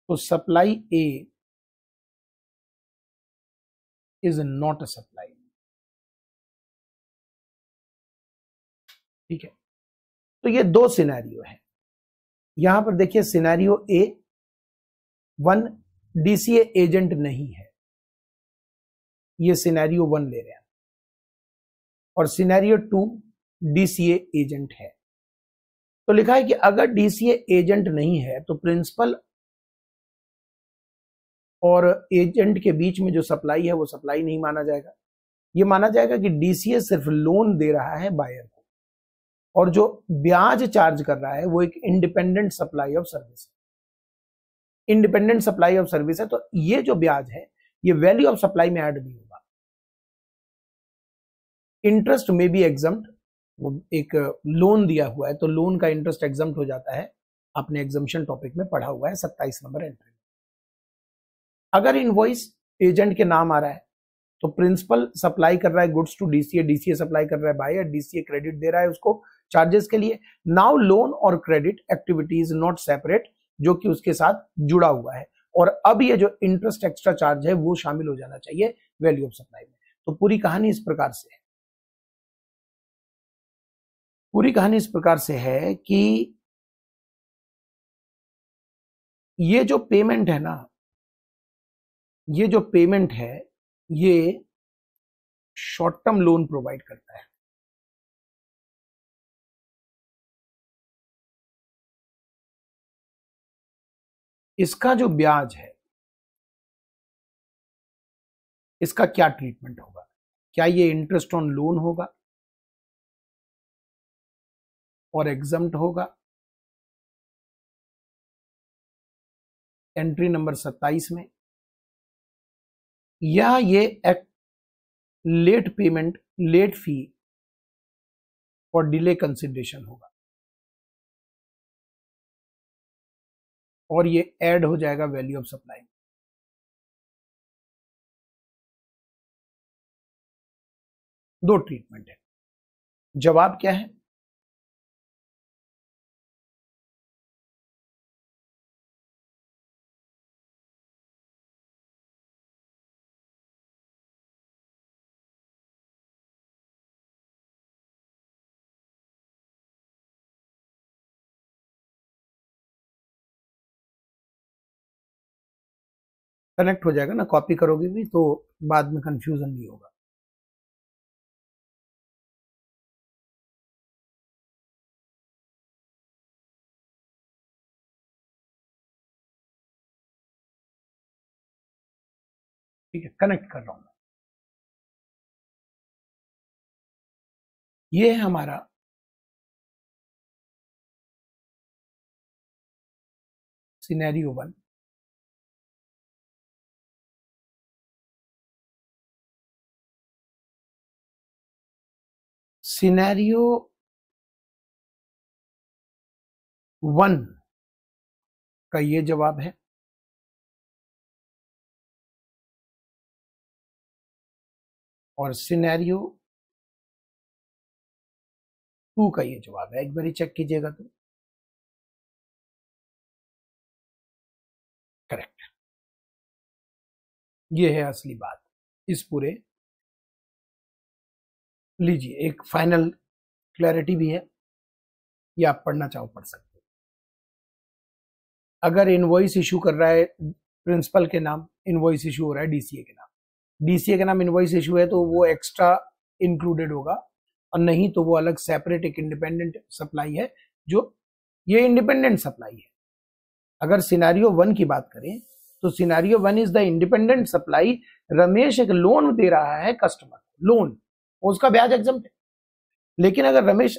तो supply A is not a supply, ठीक है। तो ये दो सिनेरियो है। यहां पर देखिए सिनेरियो ए 1 डीसीए एजेंट नहीं है, ये सिनेरियो 1 ले रहे हैं, और सिनेरियो 2 डीसीए एजेंट है। तो लिखा है कि अगर डीसीए एजेंट नहीं है तो प्रिंसिपल और एजेंट के बीच में जो सप्लाई है वो सप्लाई नहीं माना जाएगा। ये माना जाएगा कि डीसीए सिर्फ लोन दे रहा है बायर को और जो ब्याज चार्ज कर रहा है वो एक इंडिपेंडेंट सप्लाई ऑफ सर्विस है, इंडिपेंडेंट सप्लाई ऑफ सर्विस है। तो ये जो ब्याज है ये वैल्यू ऑफ सप्लाई में ऐड नहीं होगा। इंटरेस्ट में भी एग्जम्प्ट, वो एक लोन दिया हुआ है तो लोन का इंटरेस्ट एग्जम्प्ट हो जाता है, आपने एग्जम्पशन टॉपिक में पढ़ा हुआ है 27 नंबर एंट्री। अगर इनवॉइस एजेंट के नाम आ रहा है तो प्रिंसिपल सप्लाई कर रहा है goods to DCA, DCA supply कर रहा है बायर, डीसीए क्रेडिट दे रहा है उसको चार्जेस के लिए। नाउ लोन और credit activity is not separate, जो कि उसके साथ जुड़ा हुआ है, और अब ये जो इंटरेस्ट एक्स्ट्रा चार्ज है वो शामिल हो जाना चाहिए वैल्यू ऑफ सप्लाई में। तो पूरी कहानी इस प्रकार से है, पूरी कहानी इस प्रकार से है कि ये जो पेमेंट है ना, ये जो पेमेंट है ये शॉर्ट टर्म लोन प्रोवाइड करता है। इसका जो ब्याज है इसका क्या ट्रीटमेंट होगा? क्या ये इंटरेस्ट ऑन लोन होगा और एग्जम्प्ट होगा एंट्री नंबर 27 में, या ये लेट पेमेंट, लेट फी और डिले कंसिडरेशन होगा और ये ऐड हो जाएगा वैल्यू ऑफ सप्लाई। दो ट्रीटमेंट है। जवाब क्या है? कनेक्ट हो जाएगा ना, कॉपी करोगे भी तो बाद में कंफ्यूजन नहीं होगा। ठीक है, कनेक्ट कर रहा हूं मैं। ये है हमारा सिनेरियो 1। सिनेरियो 1 का ये जवाब है, और सिनेरियो 2 का ये जवाब है। एक बार चेक कीजिएगा तो करेक्ट। ये है असली बात इस पूरे। लीजिए एक फाइनल क्लैरिटी भी है, ये आप पढ़ना चाहो पढ़ सकते हो। अगर इनवॉइस इशू कर रहा है प्रिंसिपल के नाम, इनवॉइस इशू हो रहा है डीसीए के नाम, डीसीए के नाम इनवॉइस इशू है तो वो एक्स्ट्रा इंक्लूडेड होगा, और नहीं तो वो अलग सेपरेट एक इंडिपेंडेंट सप्लाई है, जो ये इंडिपेंडेंट सप्लाई है। अगर सिनेरियो 1 की बात करें तो scenario 1 is the independent supply. Ramesh एक लोन दे रहा है कस्टमर, लोन, उसका ब्याज एग्जम्प्ट है। लेकिन अगर रमेश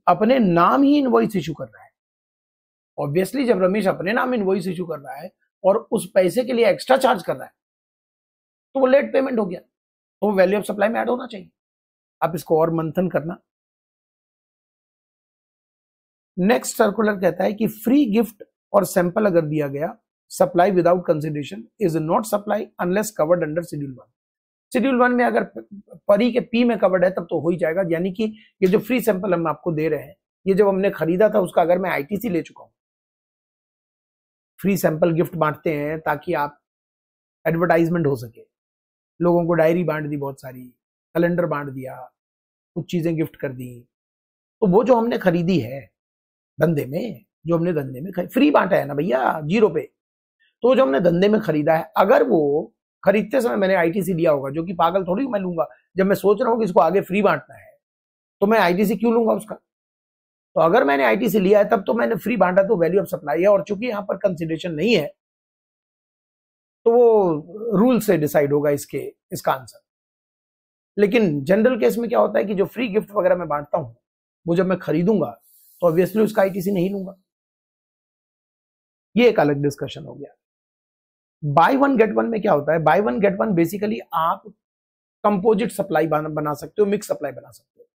अपने नाम ही इनवॉइस इशू कर रहा है, ऑब्वियसली जब रमेश अपने नाम इनवॉइस इशू कर रहा है और उस पैसे के लिए एक्स्ट्रा चार्ज कर रहा है तो वो लेट पेमेंट हो गया, तो वैल्यू ऑफ सप्लाई में ऐड होना चाहिए। आप इसको और मंथन करना। नेक्स्ट सर्कुलर कहता है कि फ्री गिफ्ट और सैंपल अगर दिया गया, supply without consideration is not supply unless covered under schedule 1। Schedule 1 में अगर परी के पी में कवर्ड है तब तो हो ही जाएगा। यानी कि ये जो फ्री सैंपल हम आपको दे रहे हैं, ये जब हमने खरीदा था उसका अगर मैं आईटीसी ले चुका हूं, फ्री सैंपल गिफ्ट बांटते हैं ताकि आप एडवर्टाइजमेंट हो सके, लोगों को डायरी बांट दी, बहुत सारी कैलेंडर बांट दिया, कुछ चीजें गिफ्ट कर दी, तो वो जो हमने खरीदी है धंधे में, जो हमने धंधे में फ्री बांटा है ना भैया 0 पे, तो जो हमने धंधे में खरीदा है, अगर वो खरीदते समय मैंने आईटीसी लिया होगा, जो कि पागल थोड़ी मैं लूंगा, जब मैं सोच रहा हूं कि इसको आगे फ्री बांटना है तो मैं आईटीसी क्यों लूंगा उसका। तो अगर मैंने आईटीसी लिया है तब तो मैंने फ्री बांटा, तो वैल्यू ऑफ सप्लाई है। और चूंकि यहां पर कंसिडरेशन नहीं है तो वो रूल से डिसाइड होगा इसका आंसर। लेकिन जनरल केस में क्या होता है कि जो फ्री गिफ्ट वगैरह मैं बांटता हूं वो जब मैं खरीदूंगा तो ऑब्वियसली उसका आईटीसी नहीं लूंगा। ये एक अलग डिस्कशन हो गया। बाय वन गेट वन में क्या होता है, by one get one basically आप कंपोजिट सप्लाई बना सकते हो, मिक्स सप्लाई बना सकते हो।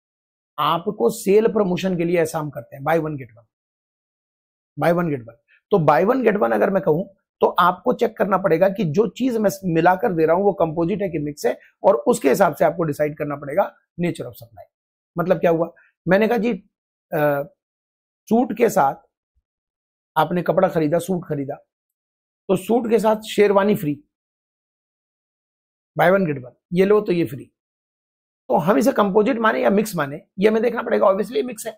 आपको सेल प्रमोशन के लिए ऐसा हम करते हैं, by one get one, by one get one. तो बाय वन गेट वन अगर मैं कहूं तो आपको चेक करना पड़ेगा कि जो चीज मैं मिलाकर दे रहा हूं वो कंपोजिट है कि मिक्स है, और उसके हिसाब से आपको डिसाइड करना पड़ेगा नेचर ऑफ सप्लाई। मतलब क्या हुआ, मैंने कहा जी सूट के साथ आपने कपड़ा खरीदा, सूट खरीदा, तो सूट के साथ sherwani free, by one get one, ये लो तो ये फ्री। तो हम इसे कंपोजिट माने या मिक्स माने, ये हमें देखना पड़ेगा। ऑब्वियसली मिक्स है,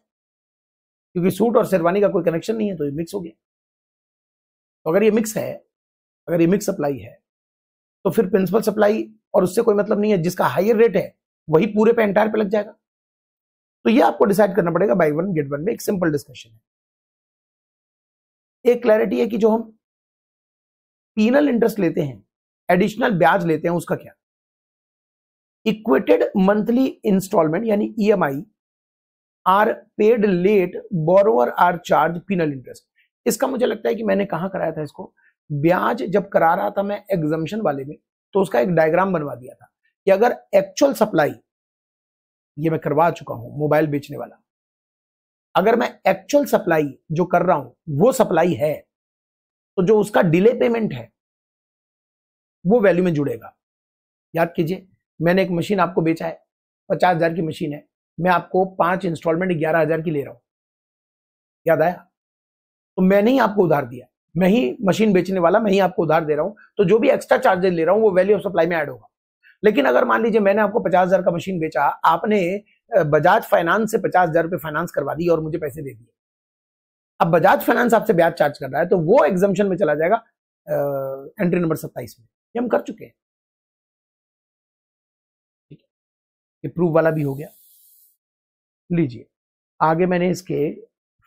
क्योंकि सूट और शेरवानी का कोई कनेक्शन नहीं है, तो ये मिक्स हो गया। तो अगर ये मिक्स है, अगर ये मिक्स सप्लाई है, तो फिर प्रिंसिपल सप्लाई और उससे कोई मतलब नहीं है, जिसका हायर रेट है वही पूरे पे एंटायर पे लग जाएगा। तो ये आपको डिसाइड करना पड़ेगा बाय वन गेट वन में। एक सिंपल डिस्कशन है। एक क्लैरिटी है कि जो हम पीनल इंटरेस्ट लेते हैं, एडिशनल ब्याज लेते हैं, उसका क्या। इक्वेटेड मंथली इंस्टॉलमेंट यानी EMI are paid late, borrower are charge penal interest. इसका मुझे लगता है कि मैंने कहां कराया था इसको, ब्याज जब करा रहा था मैं एग्जम्पशन वाले में, तो उसका एक डायग्राम बनवा दिया था कि अगर एक्चुअल सप्लाई, ये मैं करवा चुका हूं मोबाइल बेचने वाला, अगर मैं एक्चुअल सप्लाई जो कर रहा हूं वो सप्लाई है, तो जो उसका डिले पेमेंट है वो वैल्यू में जुड़ेगा। याद कीजिए, मैंने एक मशीन आपको बेचा है, 50,000 की मशीन है, मैं आपको 5 इंस्टॉलमेंट 11,000 की ले रहा हूं, याद आया। तो मैंने ही आपको उधार दिया, मैं ही मशीन बेचने वाला, मैं ही आपको उधार दे रहा हूं, तो जो भी एक्स्ट्रा चार्जेस ले रहा हूं वो वैल्यू ऑफ सप्लाई में ऐड होगा। लेकिन अगर मान लीजिए मैंने आपको 50,000 का मशीन बेचा, आपने बजाज फाइनेंस से 50,000 रुपए फाइनेंस करवा दी और मुझे पैसे दे दिए, अब बजाज फाइनेंस आपसे ब्याज चार्ज कर रहा है, तो वो एग्जम्पशन में चला जाएगा एंट्री नंबर 27 में। ये हम कर चुके हैं, ठीक है। ये प्रूफ वाला भी हो गया। लीजिए आगे मैंने इसके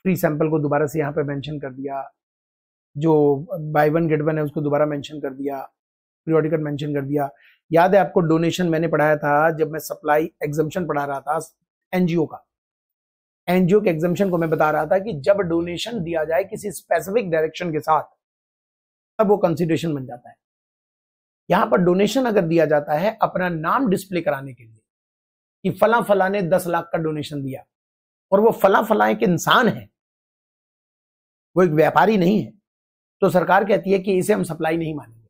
फ्री सैंपल को दोबारा से यहां पे मेंशन कर दिया, जो बाय वन गेट वन है उसको दोबारा मेंशन कर दिया, पीरियोडिकल मेंशन कर दिया। याद है आपको डोनेशन मैंने पढ़ाया था जब मैं सप्लाई एग्जम्पशन पढ़ा रहा था एनजीओ का, एनजीओ के एग्जम्पशन को मैं बता रहा था कि जब डोनेशन दिया जाए किसी स्पेसिफिक डायरेक्शन के साथ, तब वो कंसीडरेशन बन जाता है। यहां पर डोनेशन अगर दिया जाता है अपना नाम डिस्प्ले कराने के लिए कि फला फला ने 10 लाख का डोनेशन दिया, और वो फला फला एक इंसान है, वो एक व्यापारी नहीं है, तो सरकार कहती है कि इसे हम सप्लाई नहीं मानेंगे,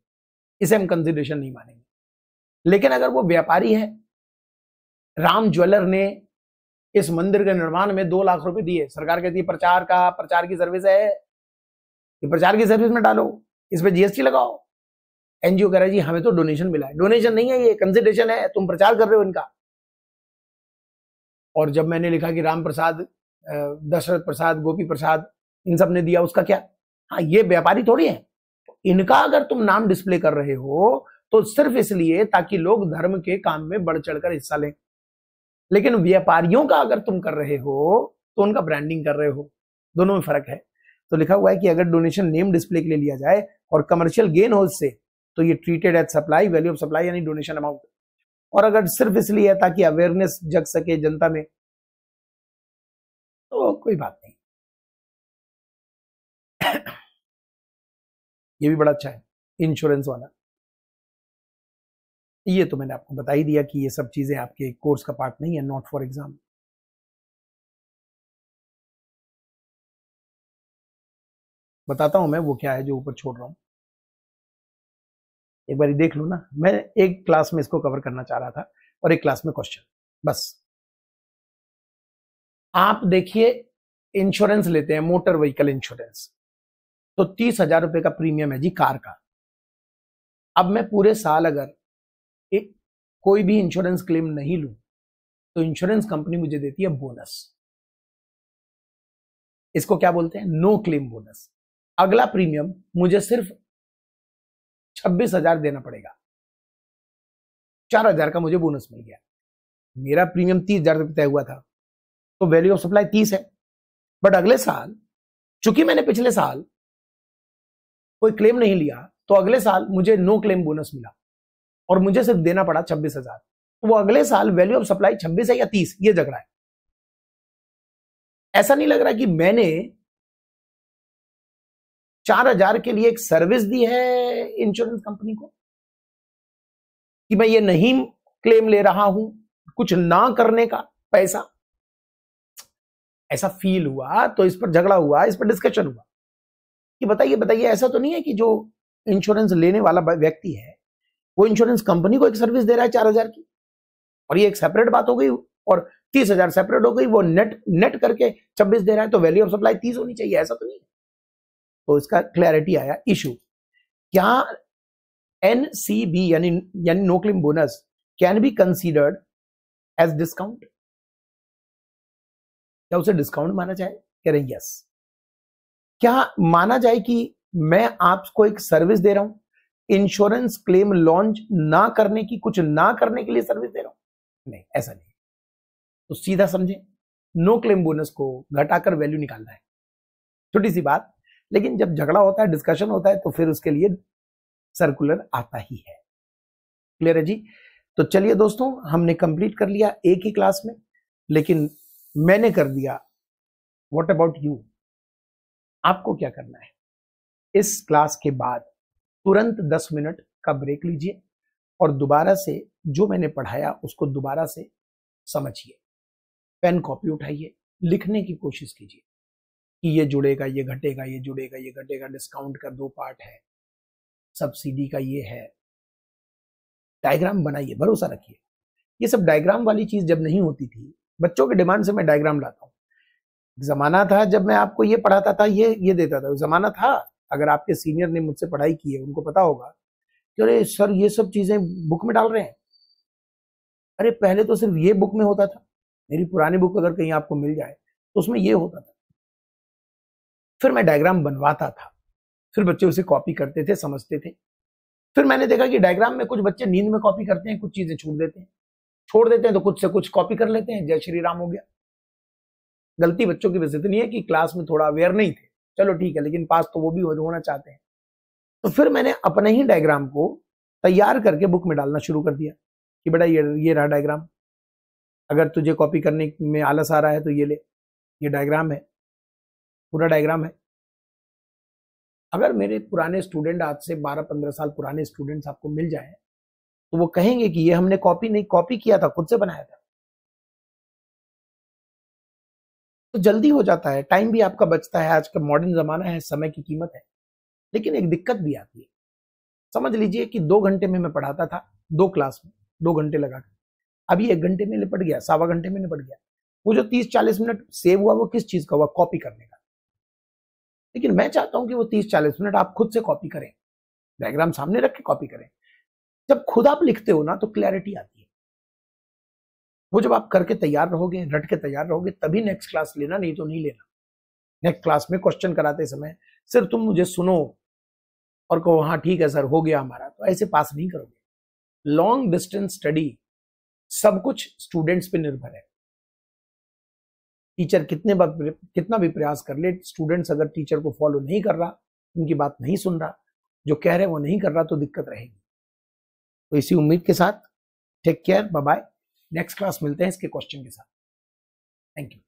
इसे हम कंसीडरेशन नहीं मानेंगे। लेकिन अगर वो व्यापारी है, राम ज्वेलर ने इस मंदिर के निर्माण में 2 लाख रुपए दिए, सरकार कहती है प्रचार की सर्विस है, ये प्रचार की सर्विस में डालो, इस पे जीएसटी लगाओ। एनजीओ कह रहा है जी हमें तो डोनेशन मिला है, डोनेशन नहीं है, ये कंसीडरेशन है, तुम प्रचार कर रहे हो इनका। और जब मैंने लिखा कि राम प्रसाद, दशरथ प्रसाद, गोपी प्रसाद, इन सब ने दिया, उसका क्या। हाँ, ये व्यापारी थोड़ी है, इनका अगर तुम नाम डिस्प्ले कर रहे हो तो सिर्फ इसलिए ताकि लोग धर्म के काम में बढ़ चढ़कर हिस्सा लें। लेकिन व्यापारियों का अगर तुम कर रहे हो तो उनका ब्रांडिंग कर रहे हो, दोनों में फर्क है। तो लिखा हुआ है कि अगर डोनेशन नेम डिस्प्ले के लिए लिया जाए और कमर्शियल गेन हो इससे, तो ये treated as supply, value of supply यानी डोनेशन अमाउंट। और अगर सिर्फ इसलिए है ताकि अवेयरनेस जग सके जनता में, तो कोई बात नहीं। ये भी बड़ा अच्छा है इंश्योरेंस वाला। ये तो मैंने आपको बता ही दिया कि ये सब चीजें आपके कोर्स का पार्ट नहीं है, नॉट फॉर एग्जाम। बताता हूं मैं वो क्या है जो ऊपर छोड़ रहा हूं, एक बार देख लो ना। मैं एक क्लास में इसको कवर करना चाह रहा था और एक क्लास में क्वेश्चन, बस। आप देखिए, इंश्योरेंस लेते हैं, मोटर व्हीकल इंश्योरेंस, तो 30,000 रुपए का प्रीमियम है जी कार का। अब मैं पूरे साल अगर एक कोई भी इंश्योरेंस क्लेम नहीं लूं, तो इंश्योरेंस कंपनी मुझे देती है बोनस। इसको क्या बोलते हैं, नो क्लेम बोनस। अगला प्रीमियम मुझे सिर्फ 26,000 देना पड़ेगा, 4,000 का मुझे बोनस मिल गया। मेरा प्रीमियम 30,000 रुपए तय हुआ था, तो वैल्यू ऑफ सप्लाई 30 है। बट अगले साल चूंकि मैंने पिछले साल कोई क्लेम नहीं लिया, तो अगले साल मुझे नो क्लेम बोनस मिला और मुझे सिर्फ देना पड़ा 26,000। तो वो अगले साल वैल्यू ऑफ सप्लाई 26 है या 30, ये जग रहा है। ऐसा नहीं लग रहा कि मैंने 4,000 के लिए एक सर्विस दी है इंश्योरेंस कंपनी को, कि मैं ये नहीं क्लेम ले रहा हूं कुछ ना करने का पैसा? ऐसा फील हुआ, तो इस पर झगड़ा हुआ, इस पर डिस्कशन हुआ कि बताइए बताइए, ऐसा तो नहीं है कि जो इंश्योरेंस लेने वाला व्यक्ति है वो इंश्योरेंस कंपनी को एक सर्विस दे रहा है 4,000 की, और ये एक सेपरेट बात हो गई, और 30,000 सेपरेट हो गई, वो नेट करके 26 दे रहा है, तो वैल्यू ऑफ सप्लाई 30 होनी चाहिए, ऐसा तो नहीं है। तो इसका क्लैरिटी आया इशू। क्या एनसीबी यानी no claim bonus can be considered as discount? क्या उसे डिस्काउंट माना जाए? कह रहे यस। क्या माना जाए कि मैं आपको एक सर्विस दे रहा हूं, इंश्योरेंस क्लेम लॉन्च ना करने की, कुछ ना करने के लिए सर्विस दे रहा हूं? नहीं, ऐसा नहीं। तो सीधा समझे, नो क्लेम बोनस को घटाकर वैल्यू निकालना है, छोटी सी बात, लेकिन जब झगड़ा होता है, डिस्कशन होता है, तो फिर उसके लिए सर्कुलर आता ही है। क्लियर है जी? तो चलिए दोस्तों, हमने कंप्लीट कर लिया एक ही क्लास में, लेकिन मैंने कर दिया। What about you? आपको क्या करना है? इस क्लास के बाद तुरंत 10 मिनट का ब्रेक लीजिए और दोबारा से जो मैंने पढ़ाया उसको दोबारा से समझिए। पेन कॉपी उठाइए, लिखने की कोशिश कीजिए कि ये जुड़ेगा, ये घटेगा, ये जुड़ेगा, ये घटेगा, डिस्काउंट का 2 पार्ट है, सब्सिडी का ये है। डायग्राम बनाइए, भरोसा रखिए। ये सब डायग्राम वाली चीज जब नहीं होती थी, बच्चों के डिमांड से मैं डायग्राम लाता हूँ। जमाना था जब मैं आपको ये पढ़ाता था, ये देता था, जमाना था। अगर आपके सीनियर ने मुझसे पढ़ाई की है, उनको पता होगा कि अरे सर ये सब चीजें बुक में डाल रहे हैं। अरे पहले तो सिर्फ ये बुक में होता था। मेरी पुरानी बुक अगर कहीं आपको मिल जाए तो उसमें ये होता था। फिर मैं डायग्राम बनवाता था, फिर बच्चे उसे कॉपी करते थे, समझते थे। फिर मैंने देखा कि डायग्राम में कुछ बच्चे नींद में कॉपी करते हैं, कुछ चीजें छोड़ देते हैं तो कुछ से कुछ कॉपी कर लेते हैं, जय श्री राम हो गया। गलती बच्चों की वजह से नहीं है कि क्लास में थोड़ा अवेयर नहीं थे, चलो ठीक है, लेकिन पास तो वो भी होना चाहते हैं। तो फिर मैंने अपने ही डायग्राम को तैयार करके बुक में डालना शुरू कर दिया कि बेटा ये रहा डायग्राम, अगर तुझे कॉपी करने में आलस आ रहा है तो ये ले, ये डायग्राम है, पूरा डायग्राम है। अगर मेरे पुराने स्टूडेंट, आज से 12-15 साल पुराने स्टूडेंट्स आपको मिल जाए तो वो कहेंगे कि ये हमने कॉपी किया था, खुद से बनाया था। तो जल्दी हो जाता है, टाइम भी आपका बचता है। आज का मॉडर्न जमाना है, समय की कीमत है। लेकिन एक दिक्कत भी आती है। समझ लीजिए कि 2 घंटे में मैं पढ़ाता था, 2 क्लास में 2 घंटे लगाकर, अभी 1 घंटे में निपट गया, 1.25 घंटे में निपट गया। वो जो 30-40 मिनट सेव हुआ, वो किस चीज का हुआ? कॉपी करने का। लेकिन मैं चाहता हूं कि वो 30-40 मिनट आप खुद से कॉपी करें, डायग्राम सामने रख के कॉपी करें। जब खुद आप लिखते हो ना तो क्लैरिटी आती है। वो जब आप करके तैयार रहोगे, रट के तैयार रहोगे, तभी नेक्स्ट क्लास लेना, नहीं तो नहीं लेना। नेक्स्ट क्लास में क्वेश्चन कराते समय सिर्फ तुम मुझे सुनो और कहो हाँ ठीक है सर हो गया हमारा, तो ऐसे पास नहीं करोगे। लॉन्ग डिस्टेंस स्टडी सब कुछ स्टूडेंट्स पे निर्भर है। टीचर कितना भी प्रयास कर ले, स्टूडेंट्स अगर टीचर को फॉलो नहीं कर रहा, उनकी बात नहीं सुन रहा, जो कह रहे हैं वो नहीं कर रहा, तो दिक्कत रहेगी। तो इसी उम्मीद के साथ take care, bye bye. Next class मिलते हैं इसके क्वेश्चन के साथ। Thank you.